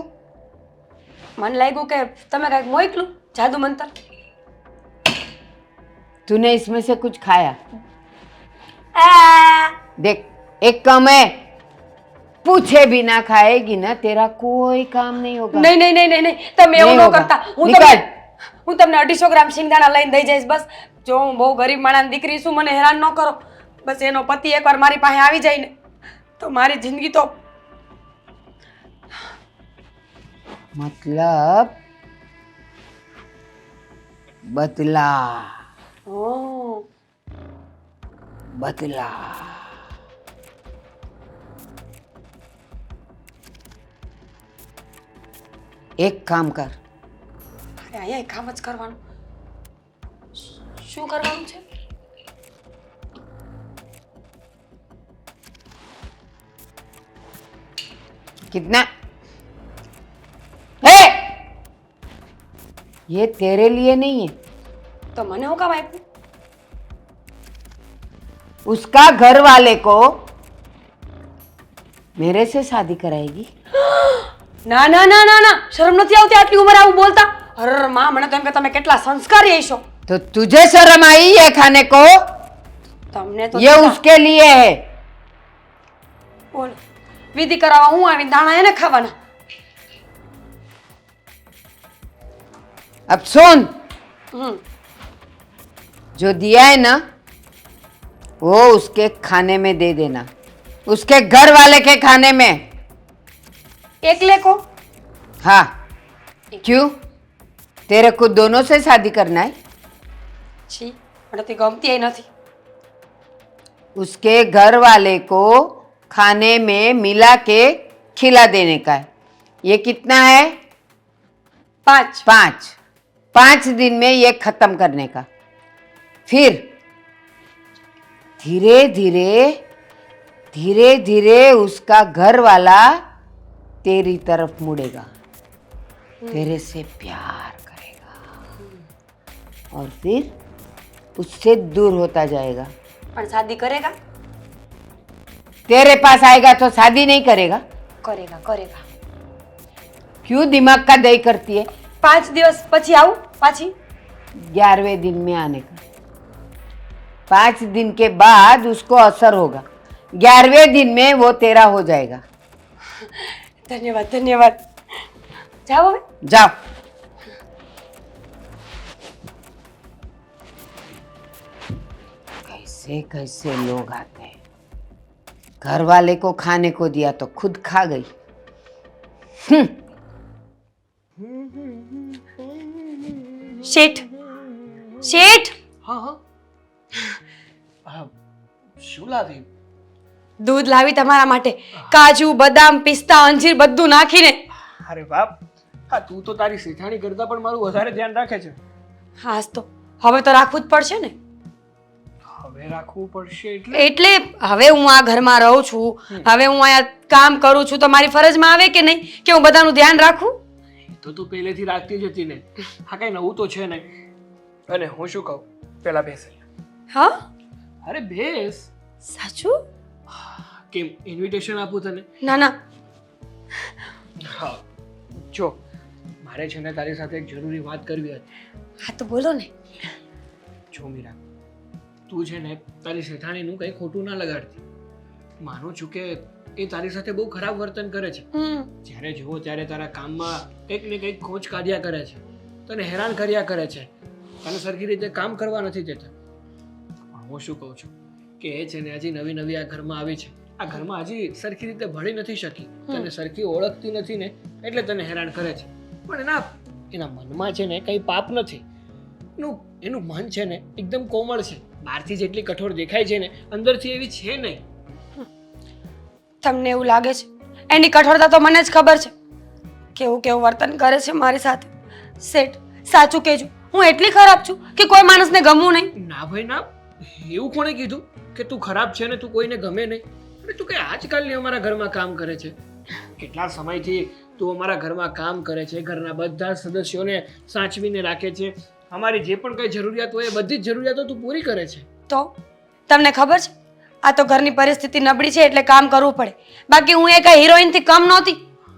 મને લાગ્યું કે તમે કાંઈક મોકલું જાદુ મંતર. तूने इसमें से कुछ खाया? આ देख, एक कम है. पूछे बिना खाएगी ना, तेरा कोई काम नहीं होगा. નહીં નહીં નહીં નહીં નહીં, તમે એવું નહીં ન હોગા. કરતા. નિકાલ. હું તમને 250 ગ્રામ સિંગદાણા લઈને દઈ જઈશ. બસ જો હું બહુ ગરીબ માણસની દીકરી છું, મને હેરાન ન કરો. બસ એનો પતિ એકવાર મારી પાસે આવી જાય ને તો મારી જિંદગી તો मतलब बदला. ઓહ, बदला. एक काम कर. અરે અહીંયા કામ જ કરવાનું. શું કરવાનું છે? कितना? है ये तेरे लिए नहीं है. તો મને હું કામ આપ્યું? उसका घर वाले को मेरे से शादी कराएगी. ના ના ના ના ના, શરમ નથી આવતી આટલી ઉંમરે આવું બોલતા? અરે માં, મને તો એમ કે તમે કેટલા સંસ્કારી હશો. तो तुझे शर्म आई है खाने को? તમને તો ये उसके लिए है. બોલો, વિધિ કરાવવા હું આવી, દાણા એને ખાવાના. अब सुन, હમ, जो दिया है ना वो उसके खाने में दे देना, उसके घर वाले के खाने में. એકલે કો? हाँ. क्यों? तेरे को दोनों से शादी करना है? છી, મને તો ગમતી નથી. उसके घर वाले को खाने में मिला के खिला देने का है. ये कितना है? 5. 5. 5 दिन में ये खत्म करने का. फिर धीरे धीरे धीरे धीरे उसका घर वाला तेरी तरफ मुड़ेगा, तेरे से प्यार करेगा और फिर उससे दूर होता जाएगा. પણ શાદી કરેગા? तेरे पास आएगा तो शादी नहीं करेगा. કરેગા કરેગા. क्यों दिमाग का दही करती है? 5 દિવસ પછી આવું પાછી? 11वें दिन में आने का. 5 दिन के बाद उसको असर होगा. 11वें दिन में वो तेरा हो जाएगा. ધન્યવાદ ધન્યવાદ. જાઓ હવે. जाओ. कैसे कैसे लोग आते हैं, घर वाले को खाने को दिया तो खुद खा गई। શેઠ શેઠ હા હા હા શું લાવી? દૂધ લાવી તમારા માટે, કાજુ બદામ પિસ્તા અંજીર બધું નાખીને. અરે બાપ, હા તું તો તારી શેઠાણી કરતા પણ મારું વધારે ધ્યાન રાખે છે. હાસ તો હવે તો રાખવું જ પડશે ને. હવે રાખવું પડશે એટલે? એટલે હવે હું આ ઘરમાં રહું છું, હવે હું અહીંયા કામ કરું છું તો મારી ફરજમાં આવે કે નહીં કે હું બધાનું ધ્યાન રાખું? તો તું પહેલેથી રાખતી જ હતી ને. હા કઈ નવું તો છે નહીં. અને હું શું કહું, પેલા બેસ અહીંયા. હા અરે બેસ. સાચું? કેમ ઇન્વિટેશન આપું તને? ના ના, હા જો મારે છે ને તારી સાથે એક જરૂરી વાત કરવી હતી. હા તો બોલો ને. જો મીરા, તું છે ને તારી શેઠાણીનું કંઈ ખોટું ના લગાડતી. માનું છું કે એ તારી સાથે બહુ ખરાબ વર્તન કરે છે. જ્યારે જુઓ ત્યારે તારા કામમાં કંઈક ને કંઈક ખોચ કાઢ્યા કરે છે, તને હેરાન કર્યા કરે છે, તને સરખી રીતે કામ કરવા નથી દેતા. પણ હું શું કહું છું કે એ છે ને હજી નવી નવી આ ઘરમાં આવી છે, આ ઘરમાં હજી સરખી રીતે ભળી નથી શકી, તને સરખી ઓળખતી નથી ને એટલે તને હેરાન કરે છે. પણ એના મનમાં છે ને કંઈ પાપ નથી. એનું મન છે ને એકદમ કોમળ છે. બહારથી જેટલી કઠોર દેખાય છે ને અંદરથી એવી છે નહીં. તમને એવું લાગે છે? એની કઠોરતા તો મને જ ખબર છે. કેવું કેવું વર્તન કરે છે મારી સાથે. શેઠ સાચું કહેજો, હું એટલી ખરાબ છું કે કોઈ માણસને ગમવું નહીં? ના ભાઈ ના, એવું કોણે કીધું કે તું ખરાબ છે ને તું કોઈને ગમે નહીં? અને તું કઈ આજકાલની અમારા ઘરમાં કામ કરે છે? કેટલા સમયથી તું અમારા ઘરમાં કામ કરે છે, ઘરના બધા સદસ્યોને સાચવીને રાખે છે, અમારી જે પણ કઈ જરૂરિયાત હોય એ બધી જ જરૂરિયાતો તું પૂરી કરે છે. તો તમને ખબર છે આ તો ઘરની પરિસ્થિતિ નબળી છે એટલે કામ કરવું પડે. બાકી હું એ કઈ હિરોઈનથી કમ નહોતી.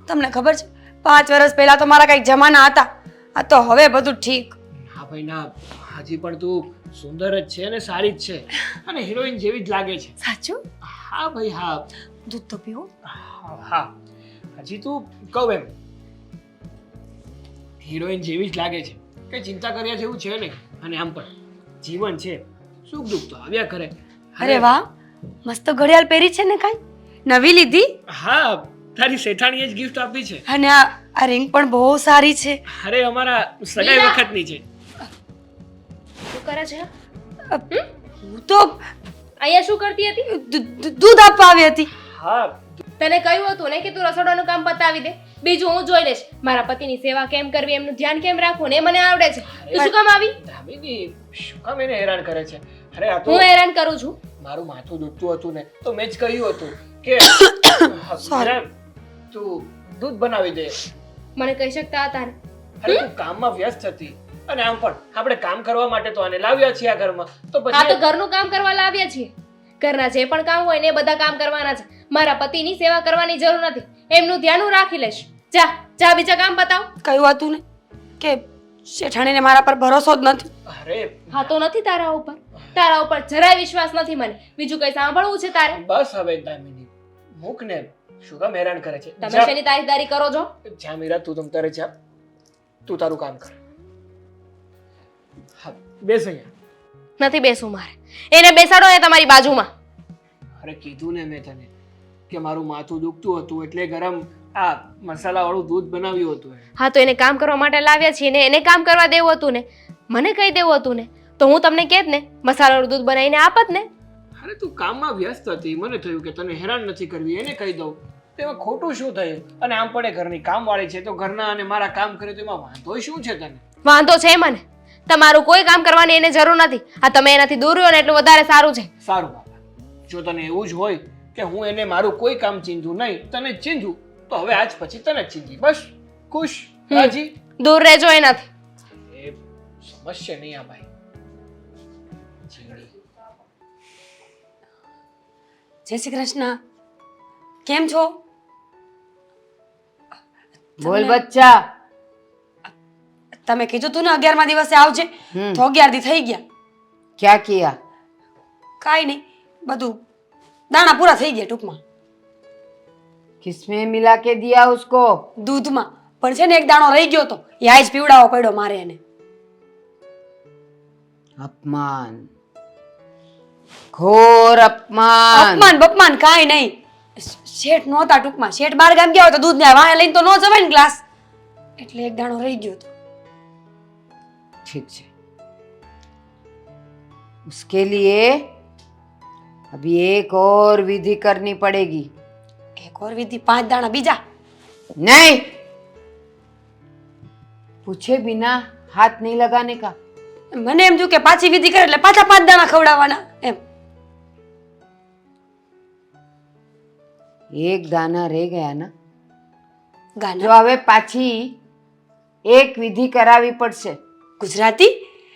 તમને ખબર છે 5 વર્ષ પહેલા તો મારા કંઈક જમાના હતા. આ તો હવે બધું ઠીક. ના ભાઈ ના, હજી પણ તું સુંદર જ છે અને સારી જ છે અને હિરોઈન જેવી જ લાગે છે. સાચું? હા ભાઈ હા. દૂધ તો પીવો. હા હજી તું કહું એમ હિરોઈન જેવી જ લાગે છે, કઈ ચિંતા કર્યા જેવું છે નહીં. અને આમ પણ જીવન છે, સુખ દુઃખ તો આવ્યા કરે. અરે વાહ, મસ્ત ઘડિયાળ પહેરી છે ને કાંઈ નવી લીધી? હા, તારી શેઠાણીએ જ ગિફ્ટ આપી છે. અને આ રિંગ પણ બહુ સારી છે. અરે અમારા સગાઈ વખતની છે. શું કરે છે? હું તો અહીંયા શું કરતી હતી? દૂધ આપવા આવી હતી. હા તને કહ્યું હતું ને કે તું રસોડાનું કામ પતાવી દે, બીજું હું જોઈ લઈશ. મારા પતિની સેવા કેમ કરવી, એમનું ધ્યાન કેમ રાખવું ને એ મને આવડે છે. તું શું કામ આવી? દામિની શું કામ એને હેરાન કરે છે? અરે આ તો હું હેરાન કરું છું? મારું માથું દુખતું હતું ને તો મેં જ કહ્યું હતું કે મીરા, તું દૂધ બનાવી દે. મને કહી શકતા હતા ને. અરે તું કામમાં વ્યસ્ત હતી અને આમ પણ આપણે કામ કરવા માટે તો આને લાવ્યા છીએ આ ઘરમાં. તો આ તો પછી ઘરનું કામ કરવા લાવ્યા છીએ. ઘરના જે પણ કામ હોય ને એ બધા કામ કરવાના છે. મારા પતિની સેવા કરવાની જરૂર નથી, એમનું ધ્યાન હું રાખી લઈશ. જા જા બીજા કામ બતાવ. કહ્યું હતું ને કે શેઠાણીને મારા પર ભરોસો જ નથી. અરે હા તો નથી તારા ઉપર, તારા ઉપર જરાય વિશ્વાસ નથી મને. બીજું કઈ સાંભળવું છે તારે? બસ હવે દામિની મૂક ને, શું કામ હેરાન કરે છે? તમે શેની તારીખદારી કરો છો? જા મીરા, તું તમ તારે જા, તું તારું કામ કર. હા બેસ અહીંયા. નથી બેસવું મારે. એને બેસાડો ને તમારી બાજુમાં. અરે કીધું ને મેં તને કે મારું માથું દુખતું હતું એટલે ગરમ આ મસાલાવાળું દૂધ બનાવ્યું હતું. હા તો એને કામ કરવા માટે લાવ્યા છીએ ને એને કામ કરવા દેવું હતું ને, મને કહી દેવું હતું ને તો હું તમને કહેત ને મસાલાવાળું દૂધ બનાવીને આપત ને. અરે તું કામમાં વ્યસ્ત હતી, મને થયું કે તને હેરાન નથી કરવી એને કહી દઉં. તેમાં ખોટું શું થયું? અને આમ પણ એ ઘરની કામવાળી છે તો ઘરના અને મારા કામ કરે તો એમાં વાંધો શું છે તને? વાંધો છે મને. તમારું કોઈ કામ કરવાની એને જરૂર નથી. આ તમે એનાથી દૂર રહ્યો ને એટલું વધારે સારું છે. સારું બાબા, જો તને એવું જ હોય કે હું એને મારું કોઈ કામ ચીંધું નહીં, તને જ ચીંધું, તો હવે આજ પછી તને જ ચીંધી. બસ ખુશ રાજી? દૂર રહેજો એનાથી. એ સમજશે નહીં આ ભાઈ. ચીડી. જય શ્રી કૃષ્ણ. કેમ છો? बोल बच्चा। તમે કીધું તું ને 11મા દિવસે આવજે, તો 11 દી થઈ ગયા. क्या किया? કાંઈ નહીં, બધું દાણા પૂરા થઈ ગયા ટૂંકમાં. किसमें मिला के दिया उसको? દૂધમાં. પણ છે ને એક દાણો રહી ગયો તો એ આજ પીવડાવવો પડ્યો મારે એને. अपमान। ઘોર અપમાન. અપમાન બપમાન કાંઈ નહીં. શેઠ નહોતા ટૂંકમાં. શેઠ બાર ગામ ગયા હોય તો દૂધ ને વાયા લઈને તો ન જવાય ને ગ્લાસ, એટલે એક દાણો રહી ગયો હતો. ठीक है, उसके लिए अभी एक और विधि करनी पड़ेगी. એક ઓર વિધિ, 5 દાણા બીજા. नहीं, पूछे बिना हाथ नहीं लगाने का. મને એમ થયું કે પાછી વિધિ કરે એટલે પાછા 5 દાણા ખવડાવવાના એમ. एक दाना रह गया ना, ગાના जो હવે પાછી एक विधि करावी पड़શે. गुजराती?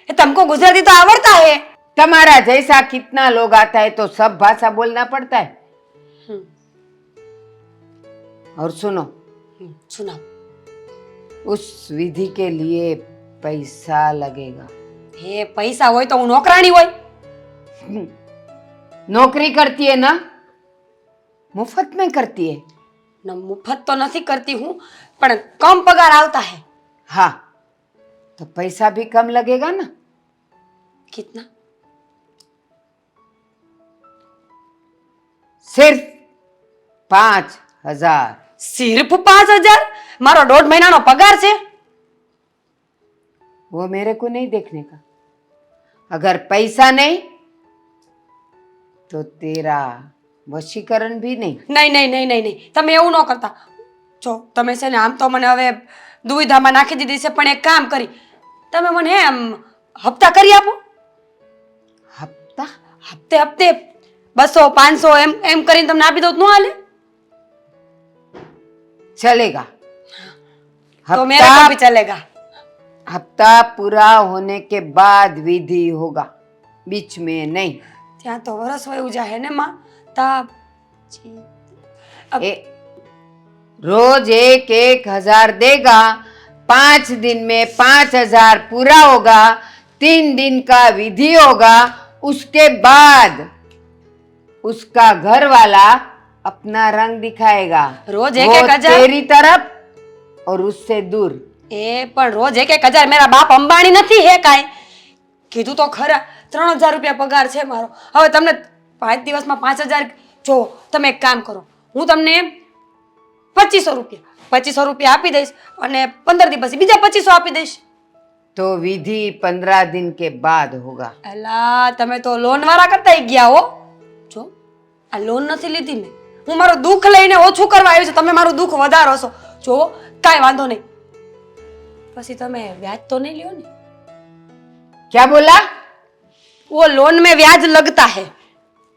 तुमको गुजराती तो आवड़ता है. तुम्हारा जैसा कितना लोग आता है तो सब भाषा बोलना पड़ता है. और सुनो, सुनाओ. उस विधि के लिए पैसा लगेगा. हे पैसा હોય તો હું નોકરાણી હોય. नौकरी करती है ना, मुफ्त में करती है. ન મુફત તો નથી કરતી હું, પણ કમ પગાર આવતા હે. हाँ, तो पैसा भी कम लगेगा ना. कितना? सिर्फ 5,000. સિર્ફ 5,000? મારો 1.5 મહિનાનો પગાર છે. वो मेरे को नहीं देखने का. अगर पैसा नहीं तो तेरा वशीकरण भी नहीं. નહીં નહીં નહીં નહીં નહીં, તમે એવું ન કરતા. જો તમે છે ને આમ તો મને હવે દુવિધામાં નાખી દીધી છે, પણ એક કામ કરી, તમે મને એમ હપ્તા કરી આપો. हफ्ता? હપ્તે હપ્તે 200 500 એમ એમ કરીને તમને આપી દો તો ન હાલે? चलेगा. તો મેરે કો ભી ચલેગા. हफ्ता पूरा होने के बाद विधि होगा, बीच में नहीं. ત્યાં તો વરસ વયું જાય ને માં. તા ए, रोज 1,000 देगा. 5 दिन में 5,000 पूरा होगा. 3 दिन का विधि होगा. उसके बाद उसका घर वाला अपना रंग दिखाएगा. रोज वो 1,000? तेरी तरफ और उससे दूर. એ પણ રોજ 1,000? મેરા બાપ અંબાણી નથી હે કાંઈ. કીધું તો ખરા, 3,000 રૂપિયા પગાર છે મારો. હવે તમને 5 દિવસમાં 5,000. જો તમે એક કામ કરો, હું તમને 2,500 રૂપિયા આપી દઈશ અને 15 દિવસ પછી બીજા 2,500 આપી દઈશ. तो विधि 15 दिन के बाद होगा. એલા તમે તો લોન વાળા કરતા ગયા હો. જો આ લોન નથી લીધી મેં, હું મારું દુઃખ લઈને ઓછું કરવા આવ્યું છે. તમે મારું દુઃખ વધારો છો. જો કાંઈ વાંધો નહીં, પછી તમે વ્યાજ તો નહીં લ્યો ને? क्या बोला? वो लोन में ब्याज लगता है,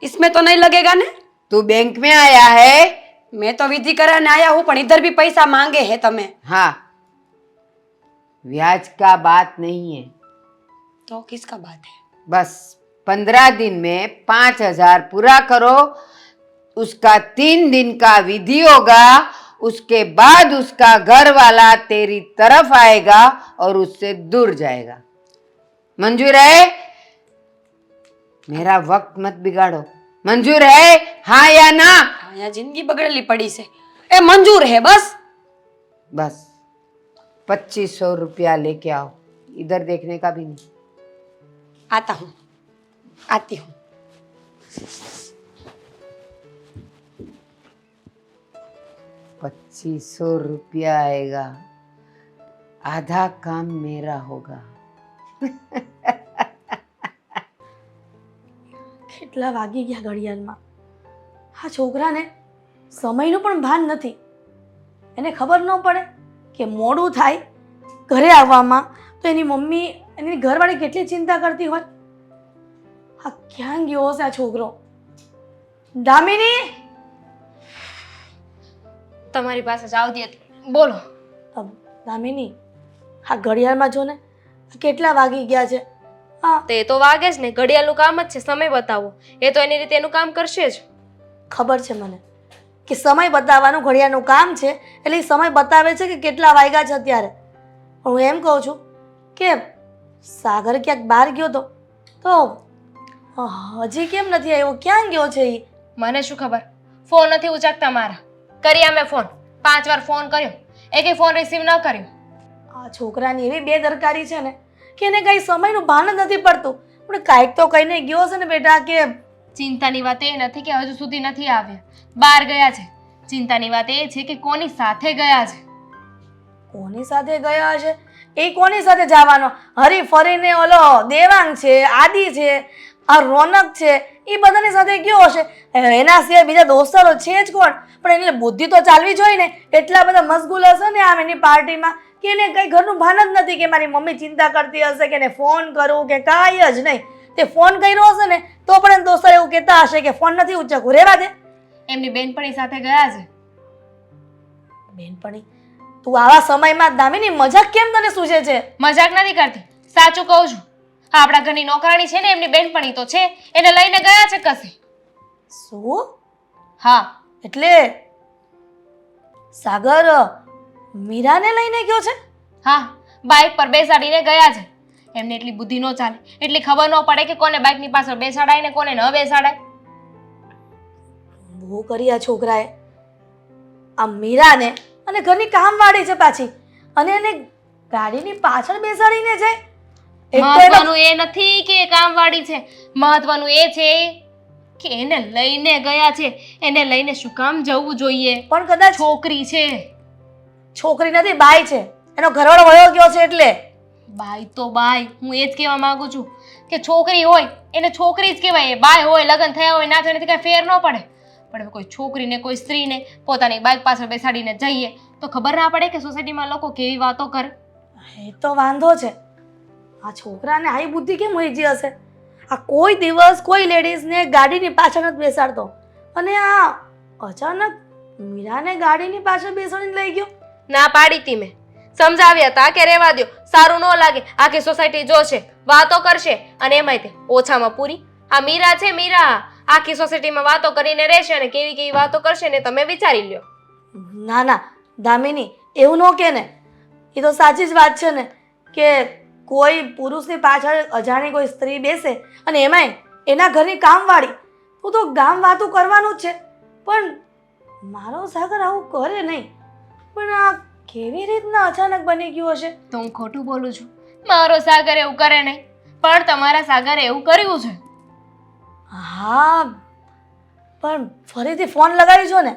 इसमें तो नहीं लगेगा ने? तू बैंक में आया है? मैं तो विधि कराने आया हूँ, पण इधर भी पैसा मांगे है તમે. हाँ, ब्याज का बात नहीं है. तो किसका बात है? बस 15 दिन में 5,000 पूरा करो. उसका 3 दिन का विधि होगा. उसके बाद उसका घर वाला तेरी तरफ आएगा और उससे दूर जाएगा. मंजूर है? मेरा वक्त मत बिगाड़ो. मंजूर है, हाँ या ना? અહીંયા જિંદગી બગડેલી પડી છે. એ મંજૂર है बस. बस 2,500 रुपया लेके आओ. इधर देखने का भी नहीं. आता हूँ, आती हूँ. ₹2,500 आएगा. आधा काम मेरा होगा. કેટલા વાગી ગયા ઘડિયાળમાં? આ છોકરાને સમયનું પણ ભાન નથી. એને ખબર ન પડે કે મોડું થાય ઘરે આવવામાં તો એની મમ્મી એની ઘરવાળી કેટલી ચિંતા કરતી હોય. આ ક્યાં ગયો હશે આ છોકરો? દામિની! તમારી પાસે જ આવતી હતી, બોલો. દામિની, આ ઘડિયાળમાં જો ને કેટલા વાગી ગયા છે. હા, તે તો વાગે જ ને, ઘડિયાળનું કામ જ છે સમય બતાવો. એ તો એની રીતે એનું કામ કરશે જ. ખબર છે મને કે સમય બતાવવાનું ઘડિયાળનું કામ છે, એટલે એ સમય બતાવે છે કે કેટલા વાગ્યા છે અત્યારે. પણ હું એમ કહું છું કે સાગર ક્યાંક બહાર ગયો તો હજી કેમ નથી આવ્યો? ક્યાં ગયો છે એ? મને શું ખબર, ફોન નથી ઉચકતા મારા. કર્યા મેં ફોન, 5 વાર ફોન કર્યો, એકે ફોન રિસીવ ન કર્યો. આ છોકરાની એવી બેદરકારી છે ને કે એને કઈ સમયનું ભાન જ નથી પડતું. પણ કાંઈક તો કહીને ગયો છે ને બેટા કે ચિંતાની વાત એ નથી કે હજુ સુધી નથી આવ્યા, બહાર ગયા છે. ચિંતાની વાત એ છે કે કોની સાથે ગયા છે. કોની સાથે ગયા હશે? એ કોની સાથે જવાનો? હરી ફરીને ઓલો દેવાંગ છે, આદિ છે, આ રોનક છે, એ બધાની સાથે ગયો હશે. એના સિવાય બીજા દોસ્તારો છે જ કોણ? પણ એને બુદ્ધિ તો ચાલવી જોઈએ ને. એટલા બધા મશગુલ હશે ને આમ એની પાર્ટીમાં કે એને કંઈ ઘરનું ભાન જ નથી કે મારી મમ્મી ચિંતા કરતી હશે કે એને ફોન કરું કે કાંઈ જ નહીં. તે ફોન કર્યો હશે ને તો પણ એને દોસ્તાર એવું કહેતા હશે કે ફોન નથી ઉચકવું, રહેવા દે. એમની બેનપણી સાથે ગયા છે. બેનપણી, તું આવા સમયમાં દામિની મજાક કેમ તને સૂઝે છે? મજાક નથી કરતી, સાચું કહું છું. હા, આપણા ઘરની નોકરાણી છે ને, એમની બેનપણી તો છે, એને લઈને ગયા છે કશે. શું? હા, એટલે સાગર મીરાને લઈને ગયો છે? હા, બાઇક પર બેસાડીને ગયા છે. એમને એટલી બુદ્ધિ ન ચાલે, એટલી ખબર ન પડે કે કોને બાઇકની પાછળ બેસાડાય ને કોને ન બેસાડાય. બહુ કરી આ છોકરાએ. આ મીરાને અને ઘરની કામવાળી છે પાછી, અને એને ગાડીની પાછળ બેસાડીને જાય. એક તો એનો મહત્વનું એ નથી કે એ કામવાળી છે, મહત્વનું એ છે કે એને લઈને ગયા છે. એને લઈને શું કામ જવું જોઈએ? પણ કદાચ છોકરી છે. છોકરી નથી, બાઈ છે. એનો ઘરવાળો વયો ગયો છે એટલે. બાઈ તો બાઈ, હું એ જ કહેવા માંગુ છું કે છોકરી હોય એને છોકરી જ કહેવાય. બાઈ હોય, લગ્ન થયા હોય, ના થયા નથી, કાંઈ ફેર ન પડે. પણ હવે કોઈ છોકરીને કોઈ સ્ત્રીને પોતાની બાઇક પાછળ બેસાડીને જઈએ તો ખબર ના પડે કે સોસાયટીમાં લોકો કેવી વાતો કરે. એ તો વાંધો છે. આ છોકરાને આવી બુદ્ધિ કેમ હોય હશે? આ કોઈ દિવસ કોઈ લેડીઝને ગાડીની પાછળ નથી બેસાડતો, અને આ અચાનક મીરાને ગાડીની પાછળ બેસાડીને લઈ ગયો. ના પાડી તી મેં, સમજાવ્યા હતા કે રહેવા દ્યો, સારું ન લાગે, આખી સોસાયટી જોશે, વાતો કરશે, અને એમાંય તે ઓછામાં પૂરી આ મીરા છે. મીરા આખી સોસાયટીમાં વાતો કરીને રહેશે અને કેવી કેવી વાતો કરશે ને તમે વિચારી લ્યો. ના ના દામિની, એવું ન કે ને. એ તો સાચી જ વાત છે ને કે કોઈ પુરુષની પાછળ અજાણી કોઈ સ્ત્રી બેસે, અને એમાંય એના ઘરની કામવાળી. તું તો ગામ વાતું કરવાનું જ છે, પણ મારો સાગર આવું કરે નહીં. પણ આ કેવી રીતના અચાનક બની ગયું હશે? તો હું ખોટું બોલું છું? મારો સાગર એવું કરે નહીં, પણ તમારા સાગરે એવું કર્યું છે. હા, પણ ફરીથી ફોન લગાવી છો ને?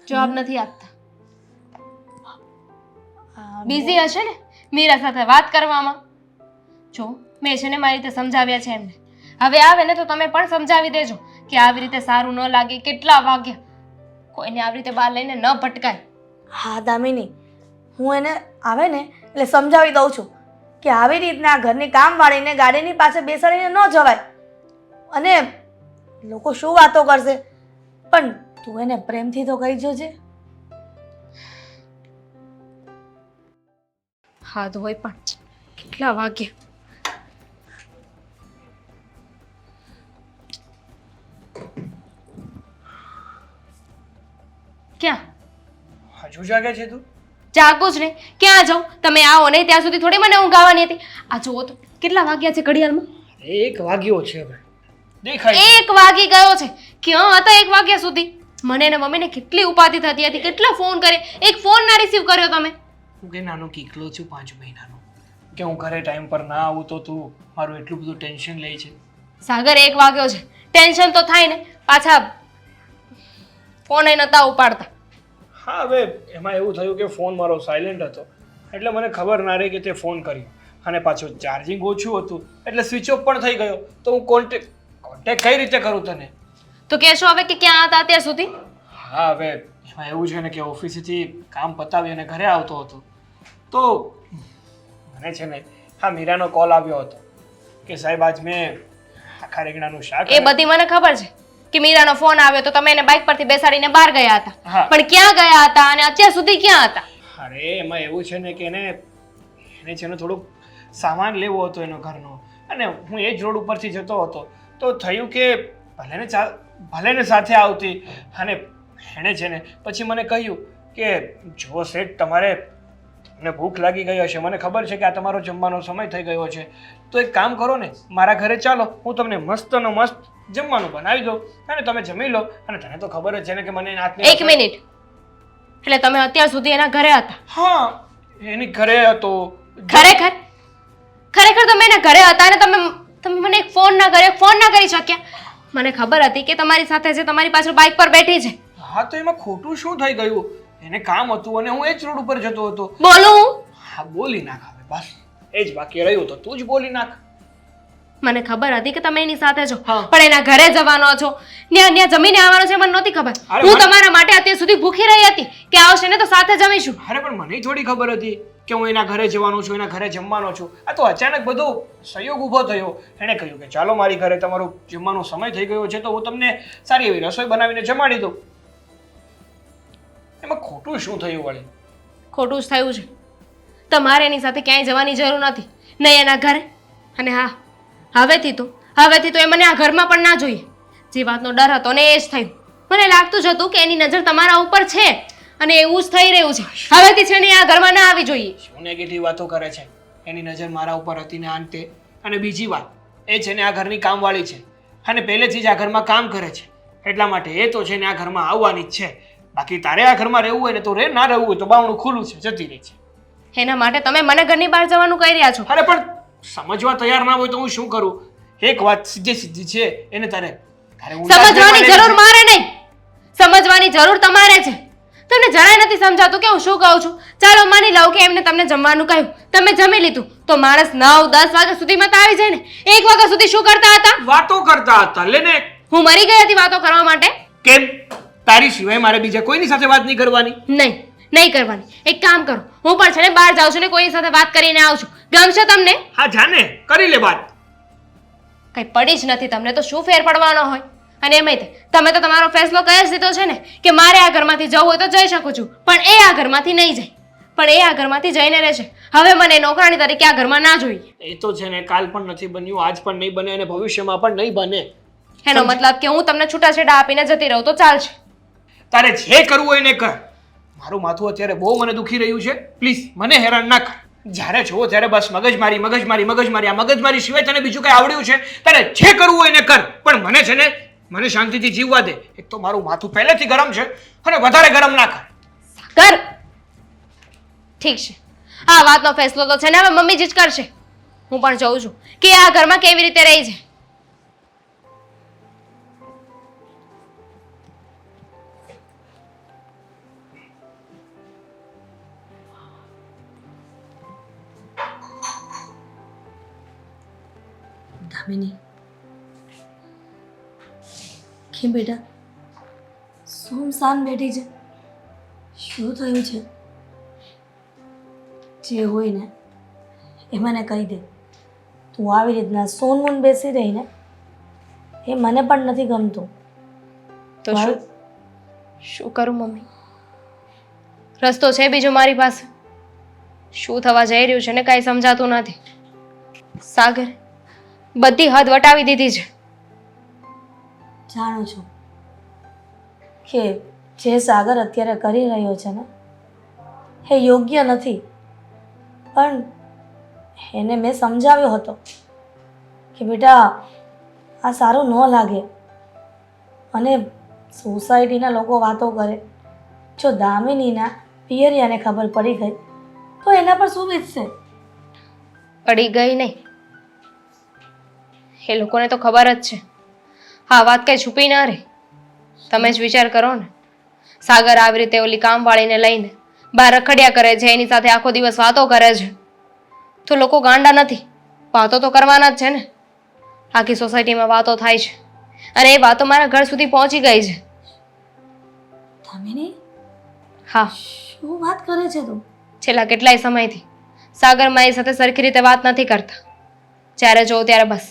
જવાબ નથી આપતા. બિઝી હશે ને મીરા સાથે વાત કરવામાં. જો મેં છે ને મારી રીતે સમજાવ્યા છે એમને. હવે આવે ને તો તમે પણ સમજાવી દેજો કે આવી રીતે સારું ન લાગે. કેટલા વાગ્યા, કોઈને આવી રીતે બહાર લઈને ન ભટકાય. હા દામિની, હું એને આવે ને એટલે સમજાવી દઉં છું કે આવી રીતના ઘરની કામવાળીને ગાડીની પાસે બેસાડીને ન જવાય, અને લોકો શું વાતો કરશે. પણ તું એને પ્રેમથી તો કહી જોજે. હા તો હોય, પણ કેટલા વાગ્યા? ક્યાં હજુ જાગે છે તું? જાગું જ ને, ક્યાં જાઉં? તમે આવો નહીં ત્યાં સુધી થોડી મને ઊંઘ આવવાની હતી. આ જુઓ તો કેટલા વાગ્યા છે ઘડિયાળમાં. 1 વાગ્યો છે હવે, દેખાય છે. 1 વાગી ગયો છે. ક્યાં હતા 1 વાગ્યા સુધી? મને ને મમ્મીને કેટલી ઉપાધિ થતી હતી, કેટલા ફોન કરે, એક ફોન ના રિસીવ કર્યો તમે. હું કે નાનો કીકલો છું 5 મહિનાનો, કે હું ઘરે ટાઈમ પર ના આવું તો તું મારું એટલું બધું ટેન્શન લે છે. સાગર 1 વાગ્યો છે, ટેન્શન તો થાય ને. પાછા ફોન નતા ઉપાડતા. હા, હવે એમાં એવું થયું કે ફોન મારો સાયલેન્ટ હતો, એટલે મને ખબર ના રહી કે તે ફોન કર્યો, અને પાછું ચાર્જિંગ ઓછું હતું એટલે સ્વિચ ઓફ પણ થઈ ગયો. તો હું કોન્ટેક્ટ કઈ રીતે કરું તને? તો કહેશો હવે કે ક્યાં હતા અત્યાર સુધી? હા, હવે એમાં એવું છે ને કે ઓફિસેથી કામ પતાવી અને ઘરે આવતો હતો તો મને છે ને હા મીરાનો કોલ આવ્યો હતો કે સાહેબ આજ મેં આખા રીંગણાનું શાક. એ બધી મને ખબર છે કે મીરાનો ફોન આવ્યો તો તમે એને બાઇક પરથી બેસાડીને બહાર ગયા હતા. હા. પણ ક્યાં ગયા હતા અને અત્યાર સુધી ક્યાં હતા? અરે એમાં એવું છે ને કે એને છે ને થોડુંક સામાન લેવો હતો એનો ઘરનો, અને હું એ જ રોડ ઉપરથી જતો હતો તો થયું કે ભલે ને સાથે આવતી, અને એણે છે ને પછી મને કહ્યું કે જો શેઠ તમને ભૂખ લાગી ગઈ હશે, મને ખબર છે કે આ તમારો જમવાનો સમય થઈ ગયો છે, તો એક કામ કરો ને મારા ઘરે ચાલો, હું તમને મસ્તનો મસ્ત જમવાનું બનાવી દઉં અને તમે જમી લો. અને તને તો ખબર જ છે ને કે મને નાતની 1 મિનિટ, એટલે તમે અત્યાર સુધી એના ઘરે હતા? હા, એની ઘરે હતો. ખરેખર ખરેખર તમે એના ઘરે હતા ને તમે મને એક ફોન ના કર્યો, ફોન ના કરી શક્યા? મને ખબર હતી કે તમારી સાથે છે, તમારી પાછળ બાઇક પર બેઠી છે. હા તો એમાં ખોટું શું થઈ ગયું? એને કામ હતું અને હું એ જ રોડ ઉપર જતો હતો. બોલું હું? હા બોલી નાખ હવે બસ, એ જ બાકી રહ્યું તો તું જ બોલી નાખ. મને ખબર હતી કે તમે એની સાથે છો, હા. પણ એના ઘરે જવાનો છો, ત્યાં જમીને આવવાનો છે, મને નહોતી ખબર. અરે હું મને- તમારા માટે અત્યાર સુધી ભૂખી રહી હતી કે આવશે ને તો સાથે જમીશું. અરે પણ મને થોડી ખબર હતી કે હું એના ઘરે જવાનો છું, એના ઘરે જમવાનો છું. આ તો અચાનક બધો સંયોગ ઊભો થયો. એણે કહ્યું કે ચાલો મારી ઘરે, તમારો જમવાનો સમય થઈ ગયો છે તો હું તમને સારી એવી રસોઈ બનાવીને જમાડી દઉં. એમાં ખોટું શું થયું વળી? ખોટું જ થયું છે. તમારે એની સાથે ક્યાંય જવાની જરૂર નથી, નહીં એના ઘરે. અને હા, હવેથી તો એ મને આ ઘરમાં પણ ના જોઈએ. જે વાતનો ડર હતો ને એ જ થયું. મને લાગતું જ હતું કે એની નજર તમારા ઉપર છે અને એવું જ થઈ રહ્યું છે. હવેથી છે ને એ આ ઘરમાં ના આવી જોઈએ. શું નેગેટિવ વાતો કરે છે? એની નજર મારા ઉપર હતી ને અંતે. અને બીજી વાત, એ છે ને આ ઘરની કામવાળી છે અને પહેલેથી જ આ ઘરમાં કામ કરે છે, એટલા માટે એ તો છે ને આ ઘરમાં આવવાની જ છે. બાકી તારે આ ઘરમાં રહેવું હોય ને તો રે, ના રહેવું હોય તો બાવણું ખુલ્લું છે, જતી રહી છે. એના માટે તમે મને ઘરની બહાર જવાનું કહી રહ્યા છો. અરે પણ સમજવા તૈયાર ના હોય તો હું શું કરું? એક વાત સીધી છે, એને તારે ઊંધા સમજવાની જ જરૂર મારે નહીં, સમજવાની જરૂર તમારે છે. તમને જરાય નથી સમજાતું કે હું શું કહું છું. ચાલો માની લઉં કે એમને તમને જમવાનું કહ્યું, તમે જમી લીધું, તો માણસ 9-10 વાગ્યા સુધીમાં તો આવી જાય ને. 1 વાગ્યા સુધી શું કરતા હતા? વાતો કરતા હતા. લે ને, હું મરી ગઈ હતી વાતો કરવા માટે? કેમ તારી સિવાય મારે બીજા કોઈની સાથે વાત નહીં કરવાની? નહીં કરવાની. એક કામ કરો, હું પણ છે ને બહાર જાઉં છું ને કોઈની સાથે વાત કરીને આવું છું. ગમશે તમને? હા જાને, કરી લે વાત. કઈ પડી જ નથી તમને, તો શું ફેર પડવાનો હોય? અને એમાંય તે તમે તો તમારો ફેસલો કહી જ દીધો છે ને કે મારે આ ઘરમાંથી જવું હોય તો જઈ શકું છું, પણ એ આ ઘરમાંથી નહીં જાય. પણ એ આ ઘરમાંથી જઈને રહેશે. હવે મને નોકરાણી તરીકે આ ઘરમાં ના જોઈએ. એ તો છે ને કાલ પણ નથી બન્યું, આજ પણ નહીં બને અને ભવિષ્યમાં પણ નહીં બને. એનો મતલબ કે હું તમને છૂટાછેડા આપીને જતી રહું તો ચાલશે? તારે જે કરવું હોય એને કર. મારું માથું અત્યારે બહુ મને દુખી રહ્યું છે. પ્લીઝ મને હેરાન ના કર. જ્યારે જોવો ત્યારે બસ મગજમારી મગજમારી મગજમારી. આ મગજમારી સિવાય તને બીજું કઈ આવડ્યું છે? તારે જે કરવું હોય એને કર, પણ મને છે ને મને શાંતિથી જીવવા દે. એક તો મારું માથું પહેલેથી ગરમ છે અને વધારે ગરમ ના કર. કર. ઠીક છે, આ વાતનો ફેસલો તો છે ને હવે મમ્મીજી જ કરશે. હું પણ જોઉં છું કે આ ઘરમાં કેવી રીતે રહી છે. દામિની, કેમ બેટા સુમસાન બેઠી છે? શું થયું છે? જે હોય ને એ મને કહી દે. તું આવી રીતના સોનમૂન બેસી રહી ને એ મને પણ નથી ગમતું. તો શું કરું મમ્મી? રસ્તો છે બીજો મારી પાસે? શું થવા જઈ રહ્યું છે ને કાંઈ સમજાતું નથી. સાગર બધી હદ વટાવી દીધી છે. જાણું છું કે જે સાગર અત્યારે કરી રહ્યો છે ને એ યોગ્ય નથી, પણ એને મેં સમજાવ્યો હતો કે બેટા આ સારું ન લાગે. અને સોસાયટીના લોકો વાતો કરે, જો દામિનીના પિયરિયાને ખબર પડી ગઈ તો એના પર શું વીતશે? પડી ગઈ નહીં, એ લોકોને તો ખબર જ છે. હા, વાત કઈ છુપી ના રહે. તમે જ વિચાર કરો ને, સાગર આવી રીતે ઓલી કામવાળીને લઈને બહાર રખડ્યા કરે છે, એની સાથે આખો દિવસ વાતો કરે છે, તો લોકો ગાંડા નથી? વાતો તો કરવાના જ છે ને. આખી સોસાયટીમાં વાતો થાય છે અને એ વાતો મારા ઘર સુધી પહોંચી ગઈ છે. દામિની, હા, શું વાત કરે છે તું? છેલ્લા કેટલાય સમયથી સાગર મારી સાથે સરખી રીતે વાત નથી કરતા. જ્યારે જોઉં ત્યારે બસ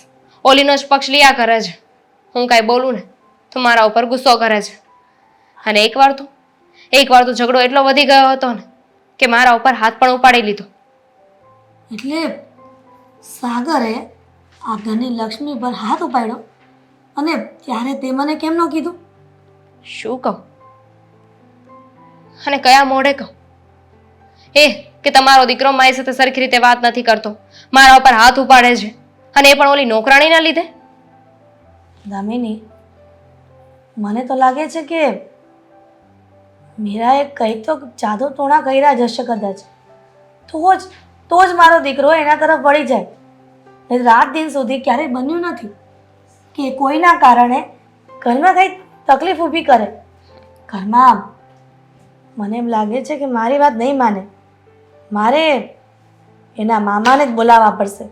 ઓલીનો જ પક્ષ લ્યા કરે છે. હું કાંઈ બોલું ને તો મારા ઉપર ગુસ્સો કરે છે. અને એકવાર તો ઝઘડો એટલો વધી ગયો હતો ને કે મારા ઉપર હાથ પણ ઉપાડી લીધો. એટલે સાગરે આ ઘરની લક્ષ્મી પર હાથ ઉપાડ્યો અને ત્યારે તે મને કેમ ન કીધું? શું કહું અને કયા મોઢે કહું? એ કે તમારો દીકરો મારી સાથે સરખી રીતે વાત નથી કરતો, મારા ઉપર હાથ ઉપાડે છે, અને એ પણ ઓલી નોકરાણીના લીધે. દામિની, મને તો લાગે છે કે મીરાએ કંઈક તો જાદુ ટોણા કર્યા જ હશે કદાચ. તો જ મારો દીકરો એના તરફ વળી જાય. એ રાત દિન સુધી ક્યારેય બન્યું નથી કે કોઈના કારણે ઘરમાં કંઈ તકલીફ ઊભી કરે. ઘરમાં મને એમ લાગે છે કે મારી વાત નહીં માને. મારે એના મામાને જ બોલાવવા પડશે,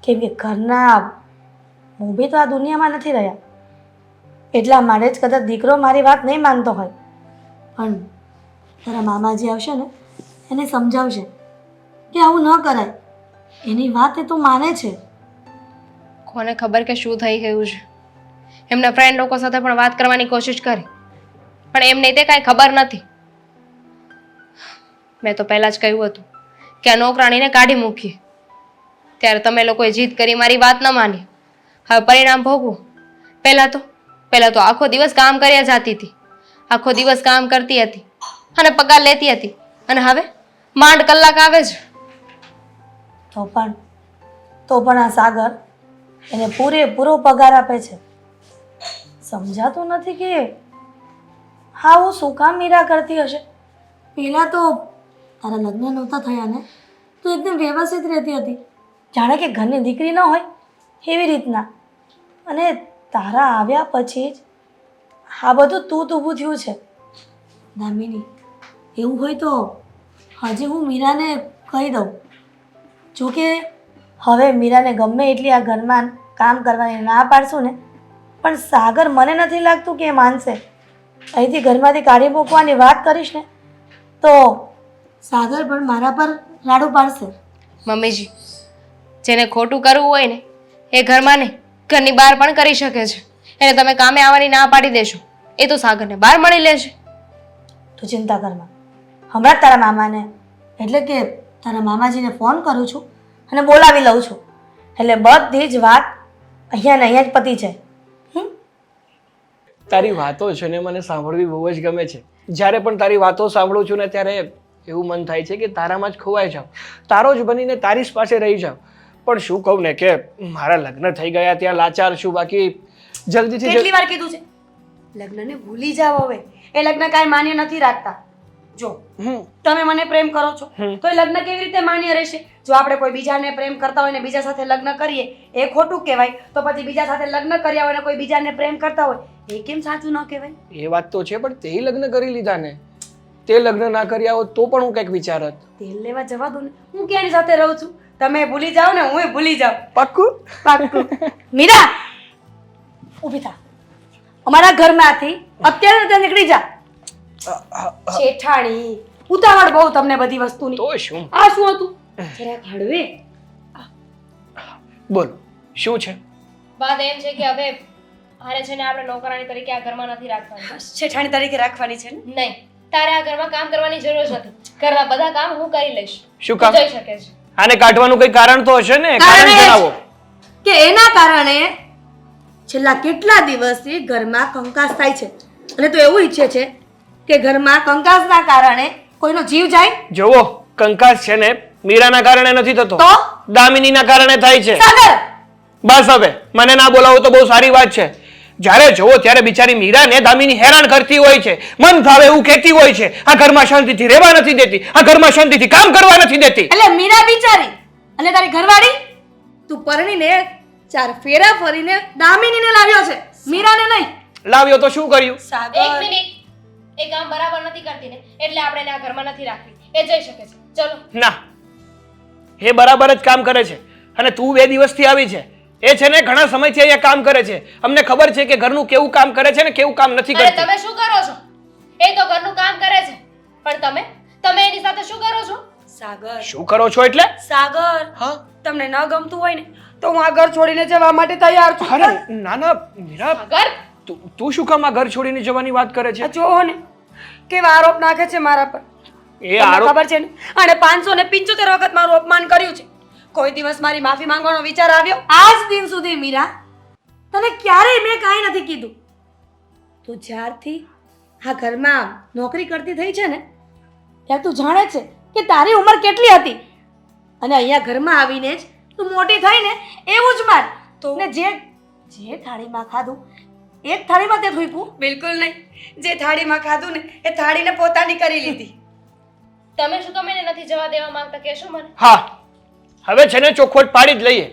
કેમ કે ઘરના ઊભી તો આ દુનિયામાં નથી રહ્યા. એટલા માટે જ કદાચ દીકરો મારી વાત નહીં માનતો હોય, પણ તારા મામાજી આવશે ને એને સમજાવશે કે આવું ન કરાય. એની વાત એ તો માને છે. કોને ખબર કે શું થઈ ગયું છે. એમના ફ્રેન્ડ લોકો સાથે પણ વાત કરવાની કોશિશ કરી, પણ એમને તે કાંઈ ખબર નથી. મેં તો પહેલાં જ કહ્યું હતું કે આ નોકરાણીને કાઢી મૂકીએ, ત્યારે તમે લોકોએ જીદ કરી મારી વાત ન માની. હવે પરિણામ ભોગવું. પહેલાં તો આખો દિવસ કામ કર્યા જતી હતી, આખો દિવસ કામ કરતી હતી અને પગાર લેતી હતી, અને હવે માંડ કલાક આવે છે. તો પણ આ સાગર એને પૂરેપૂરો પગાર આપે છે. સમજાતું નથી કે હા હું શું કામ મીરા કરતી હશે. પહેલાં તો તારા લગ્ન નહોતા થયા ને તો એકદમ વ્યવસ્થિત રહેતી હતી, જાણે કે ઘરની દીકરી ન હોય એવી રીતના. અને તારા આવ્યા પછી જ આ બધું ઊભું થયું છે. દામિની, એવું હોય તો હજી હું મીરાને કહી દઉં. જોકે હવે મીરાને ગમે એટલી આ ઘરમાં કામ કરવાની ના પાડશું ને, પણ સાગર મને નથી લાગતું કે એ માનશે. અહીંથી ઘરમાંથી કાઢી મૂકવાની વાત કરીશ ને તો સાગર પણ મારા પર રાડું પાડશે. મમ્મીજી, જેને ખોટું કરવું હોય ને એ ઘરમાં નહીં, ઘરની બહાર પણ કરી શકે છે. એને તમે કામે આવવાની ના પાડી દેશો, એ તો સાગરને બહાર મળી લેશે. તું ચિંતા કરમાં. હમણાં જ તારા મામાને એટલે કે તારા મામાજીને ફોન કરું છું અને બોલાવી લઉં છું, એટલે બધી જ વાત અહીંયા ને અહીંયા જ પતી જાય. તારી વાતો છે ને મને સાંભળવી બહુ જ ગમે છે. જ્યારે પણ તારી વાતો સાંભળું છું ને ત્યારે એવું મન થાય છે કે તારામાં જ ખોવાઈ જાઉં, તારો જ બનીને તારી જ પાસે રહી જાઉં. પણ શું કહું ને કે મારા લગ્ન થઈ ગયા ત્યાં લાચાર છું, બાકી જલ્દીથી કેટલી વાર કીધું છે લગ્નને ભૂલી જાઓ. હવે એ લગ્ન કાંઈ માન્ય નથી રાખતા. જો તમે મને પ્રેમ કરો છો તો એ લગ્ન કેવી રીતે માન્ય રહેશે? જો આપણે કોઈ બીજાને પ્રેમ કરતા હોય ને બીજા સાથે લગ્ન કરીએ એ ખોટું કહેવાય, તો પછી બીજા સાથે લગ્ન કર્યા હોય ને કોઈ બીજાને પ્રેમ કરતા હોય એ કેમ સાચું ન કહેવાય? એ વાત તો છે, પણ તે લગ્ન કરી લીધા ને, તે લગ્ન ના કર્યા હોત તો પણ હું કંઈક વિચારત. તેલ લેવા જવા દો ને, હું ક્યાંની સાથે રહું છું. તમે ભૂલી જાઓ ને હું ભૂલી જાઉં. પાક્કું? પાક્કું. મીરા, ઊભી થા. અમારા ઘરમાંથી અત્યારે નીકળી જા. શેઠાણી, ઉતાવળ બહુ તમને બધી વસ્તુની. તો શું? આ શું હતું? જરાક હળવે. બોલ શું છે? વાત એમ છે કે હવે આને છે ને આપણે નોકરાણી તરીકે આ ઘરમાં નથી રાખવાની. શેઠાણી તરીકે રાખવાની છે ને? નહીં, તારે આ ઘરમાં કામ કરવાની જરૂર જ નથી. ઘરના બધા કામ હું કરી લઈશ. શું કામ? જઈ શકે છે. આને કાઢવાનું કોઈ કારણ તો હશે ને, કારણ જણાવો. કે એના કારણે છેલ્લા કેટલા દિવસથી ઘરમાં કંકાસ થાય છે, અને તો એવું ઈચ્છે છે કે ઘરમાં કંકાસના કારણે કોઈનો જીવ જાય. જોવો, કંકાસ છે ને મીરાના કારણે નથી થતો, તો દામિનીના કારણે થાય છે. સાગર, બસ હવે મને ના બોલાવો તો બહુ સારી વાત છે. જ્યારે જોવો ત્યારે બિચારી મીરાને દામિની હેરાન કરતી હોય છે, મન ભાવે એવું કહેતી હોય છે, આ ઘરમાં શાંતિથી રહેવા નથી દેતી, આ ઘરમાં શાંતિથી કામ કરવા નથી દેતી. એટલે મીરા બિચારી અને તારી ઘરવાળી તું પરણીને 4 ફેરા ફરીને દામિનીને લાવ્યો છે, મીરાને નહીં. લાવ્યો તો શું કર્યું? એક મિનિટ, એ કામ બરાબર નથી કરતી ને એટલે આપણે એને આ ઘરમાં નથી રાખવી. એ જઈ શકે છે. ચલો. ના, એ બરાબર જ કામ કરે છે. અને તું 2 દિવસથી આવી છે, એ છે ને ઘણા સમયથી અહીંયા કામ કરે છે. અમને ખબર છે કે ઘરનું કેવું કામ કરે છે ને કેવું કામ નથી અરે કરતી. તમે શું કરો છો? એ તો ઘરનું કામ કરે છે, પણ તમે એની સાથે શું કરો છો? સાગર, શું કરો છો એટલે? સાગર, હા, તમને ન ગમતું હોય ને તો હું આ ઘર છોડીને જવા માટે તૈયાર છું. અરે ના ના મીરા, ઘર તું શું કામ આ ઘર છોડીને જવાની વાત કરે છે? આ જોવો ને કેવા આરોપ નાખે છે મારા પર. એ તમને આરોપ ખબર છે ને, આણે 575 વખત મારું અપમાન કર્યું છે. કોઈ દિવસ મારી માફી માંગવાનો વિચાર આવ્યો? આજ દિન સુધી મીરા તને ક્યારેય મેં કાંઈ નથી કીધું. તું જ્યારથી આ ઘરમાં નોકરી કરતી થઈ છે ને ત્યારે તું જાણે છે કે તારી ઉંમર કેટલી હતી, અને અહીંયા ઘરમાં આવીને જ તું મોટી થઈ ને એવું જ માન. તો ને જે થાળીમાં ખાધું એ જ થાળીમાં તે થૂક્યું. બિલકુલ નહીં. જે થાળીમાં ખાધું ને એ થાળીને પોતાની કરી લીધી. તમે શું કામ એને નથી જવા દેવા માંગતા કહેશો મને? હા, હવે છે ને ચોખવટ પાડી જ લઈએ,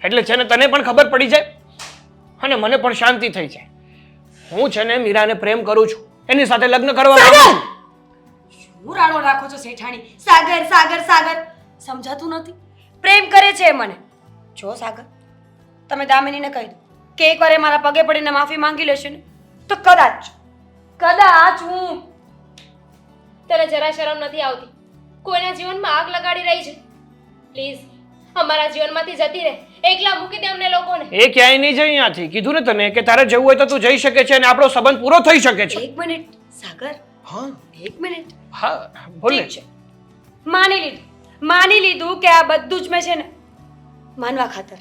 એટલે છે ને તને પણ ખબર પડી જાય અને મને પણ શાંતિ થઈ જાય. હું છે ને મીરાને પ્રેમ કરું છું, એની સાથે લગ્ન કરવા માંગુ છું. શું રાડો રાખો છો શેઠાણી? સાગર સાગર સાગર સમજાતું નથી. પ્રેમ કરે છે એ મને. જો સાગર, તમે દામિનીને કહી દો કે એકવાર એ મારા પગે પડીને માફી માંગી લેશે ને તો કદાચ હું તને જરા શરમ નથી આવતી? કોઈના જીવનમાં આગ લગાડી રહી છે. પ્લીઝ અમારા જીવનમાંથી જતી રહે, એકલા મૂકી દે અમને લોકોને. એ ક્યાંય નહીં જાય અહીંયાથી. કીધું ને તને કે તારે જવું હોય તો તું જઈ શકે છે અને આપણો સંબંધ પૂરો થઈ શકે છે. એક મિનિટ સાગર, હા એક મિનિટ. હા બોલ ને. ઠીક છે, માની લીધું કે આ બધું જ મેં છે ને માનવા ખાતર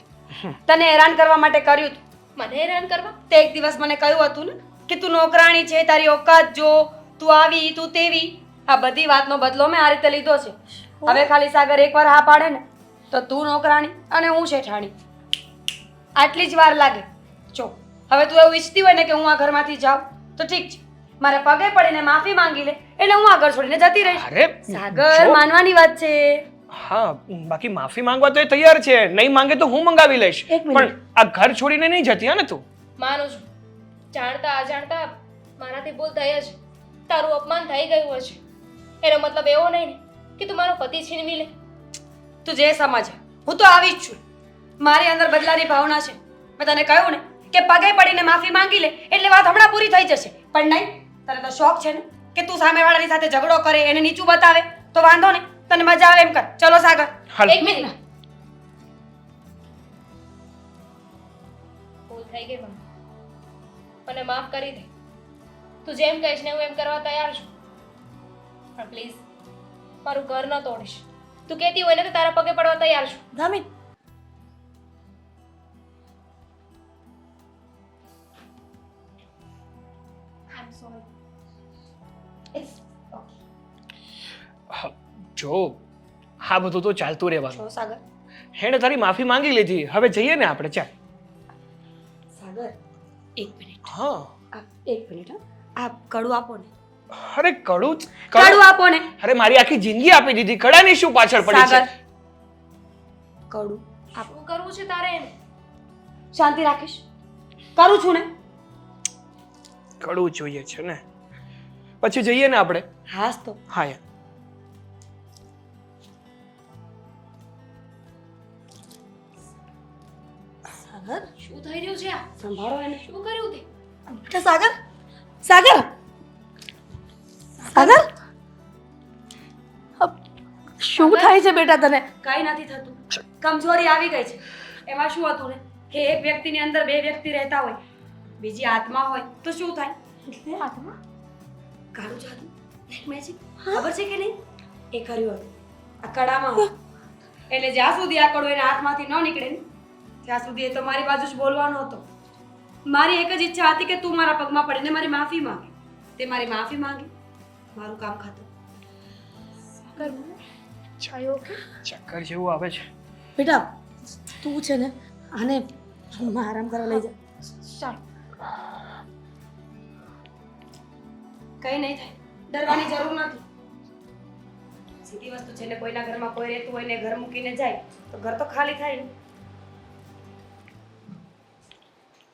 તને હેરાન કરવા માટે કર્યું હતું. મને હેરાન કરવા? તે એક દિવસ મને કહ્યું હતું ને કે તું નોકરાણી છે, તારી ઓકાત જો, તું આવી તું તેવી. આ બધી વાતનો બદલો મેં આ રીતે લીધો છે. હવે ખાલી સાગર એકવાર હા પાડે ને તો તું નોકરાણી અને હું શેઠાણી. આટલી જ વાર લાગે. જો હવે તું એવું ઈચ્છતી હોય ને કે હું આ ઘરમાંથી જાઉં તો ઠીક છે, મારે પગે પડીને માફી માંગી લે એટલે હું આ ઘર છોડીને જતી રહીશ. અરે સાગર, માનવાની વાત છે. હા, બાકી માફી માંગવા તો એ તૈયાર છે, નહીં માંગે તો હું મંગાવી લઈશ. એક મિનિટ. પણ આ ઘર છોડીને નહીં જતી હા ને તું? માનું છું, જાણતા અજાણતા મારાથી ભૂલ થઈ જ. તારું અપમાન થઈ ગયું હશે. એનો મતલબ એવો નહીં ને કે તું મારો પતિ છીનવી લે. તું જે સમજે, હું તો આવી જ છું. મારી અંદર બદલાની ભાવના છે. મેં તને કહ્યું ને કે પગે પડીને માફી માંગી લે એટલે વાત હમણાં પૂરી થઈ જશે. પણ નહીં, તને તો શોખ છે ને કે તું સામેવાળાની સાથે ઝઘડો કરે, એને નીચું બતાવે. તો વાંધો ને, તને મજા આવે એમ કર. ચલો સાગર. હાલ. એક મિનિટ. ભૂલ થઈ ગઈ મને માફ કરી દે. તું જેમ કહીશ ને હું એમ કરવા તૈયાર છું. પણ પ્લીઝ મારું ઘર ન તોડીશ. તું કહેતી હોય ને તો તારા પગે પડવા તૈયાર છું. દામિન, આઈ એમ સોરી. જો આ બધું તો ચાલતું રહેવાનું. જો સાગર, એણે તારી માફી માંગી લીધી, હવે જઈએ ને આપણે. ચાલ. સાગર એક મિનિટ. હા. એક મિનિટ. આ કડું આપો ને. અરે કડું કડું આપો ને. અરે મારી આખી જિંદગી આપી દીધી, કડાની શું પાછળ પડી છે? સાગર, કડું શું કરવું છે તારે એને? શાંતિ રાખીશ. કરું છું ને. કડવું જોઈએ છે ને, પછી જઈએ ને આપણે. હાસ તો. હા યાર. સાગર, શું થઈ રહ્યું છે આ? સંભાળો એને. શું કર્યું તે? બેટા સાગર, સાગર, સાગર, શું થાય છે બેટા તને? કઈ નથી થતું. કમજોરી આવી ગઈ છે. એમાં શું હતું ને કે એક વ્યક્તિની અંદર બે વ્યક્તિ રહેતા હોય, બીજી આત્મા હોય તો શું થાય? એટલે આત્મા? કાળું જાદુ, મેજિક ખબર છે કે નહીં? એ કર્યું હતું આ કડામાં હતું. એટલે જ્યાં સુધી આ કડો એના હાથમાંથી ન નીકળે ને ત્યાં સુધી એ તો મારી બાજુ જ બોલવાનો હતો. મારી એક જ ઈચ્છા હતી કે તું મારા પગમાં પડીને મારી માફી માંગે. તે મારી માફી માંગી, મારું કામ ખાતું. ચક્કર જેવું આવે છે. બેટા તું છે ને આને રૂમમાં આરામ કરવા લઈ જા. ચાલ. કઈ નહીં થાય, ડરવાની જરૂર નથી. સીધી વસ્તુ છે ને, કોઈના ઘરમાં કોઈ રહેતું હોય ને ઘર મૂકીને જાય તો ઘર તો ખાલી થાય ને.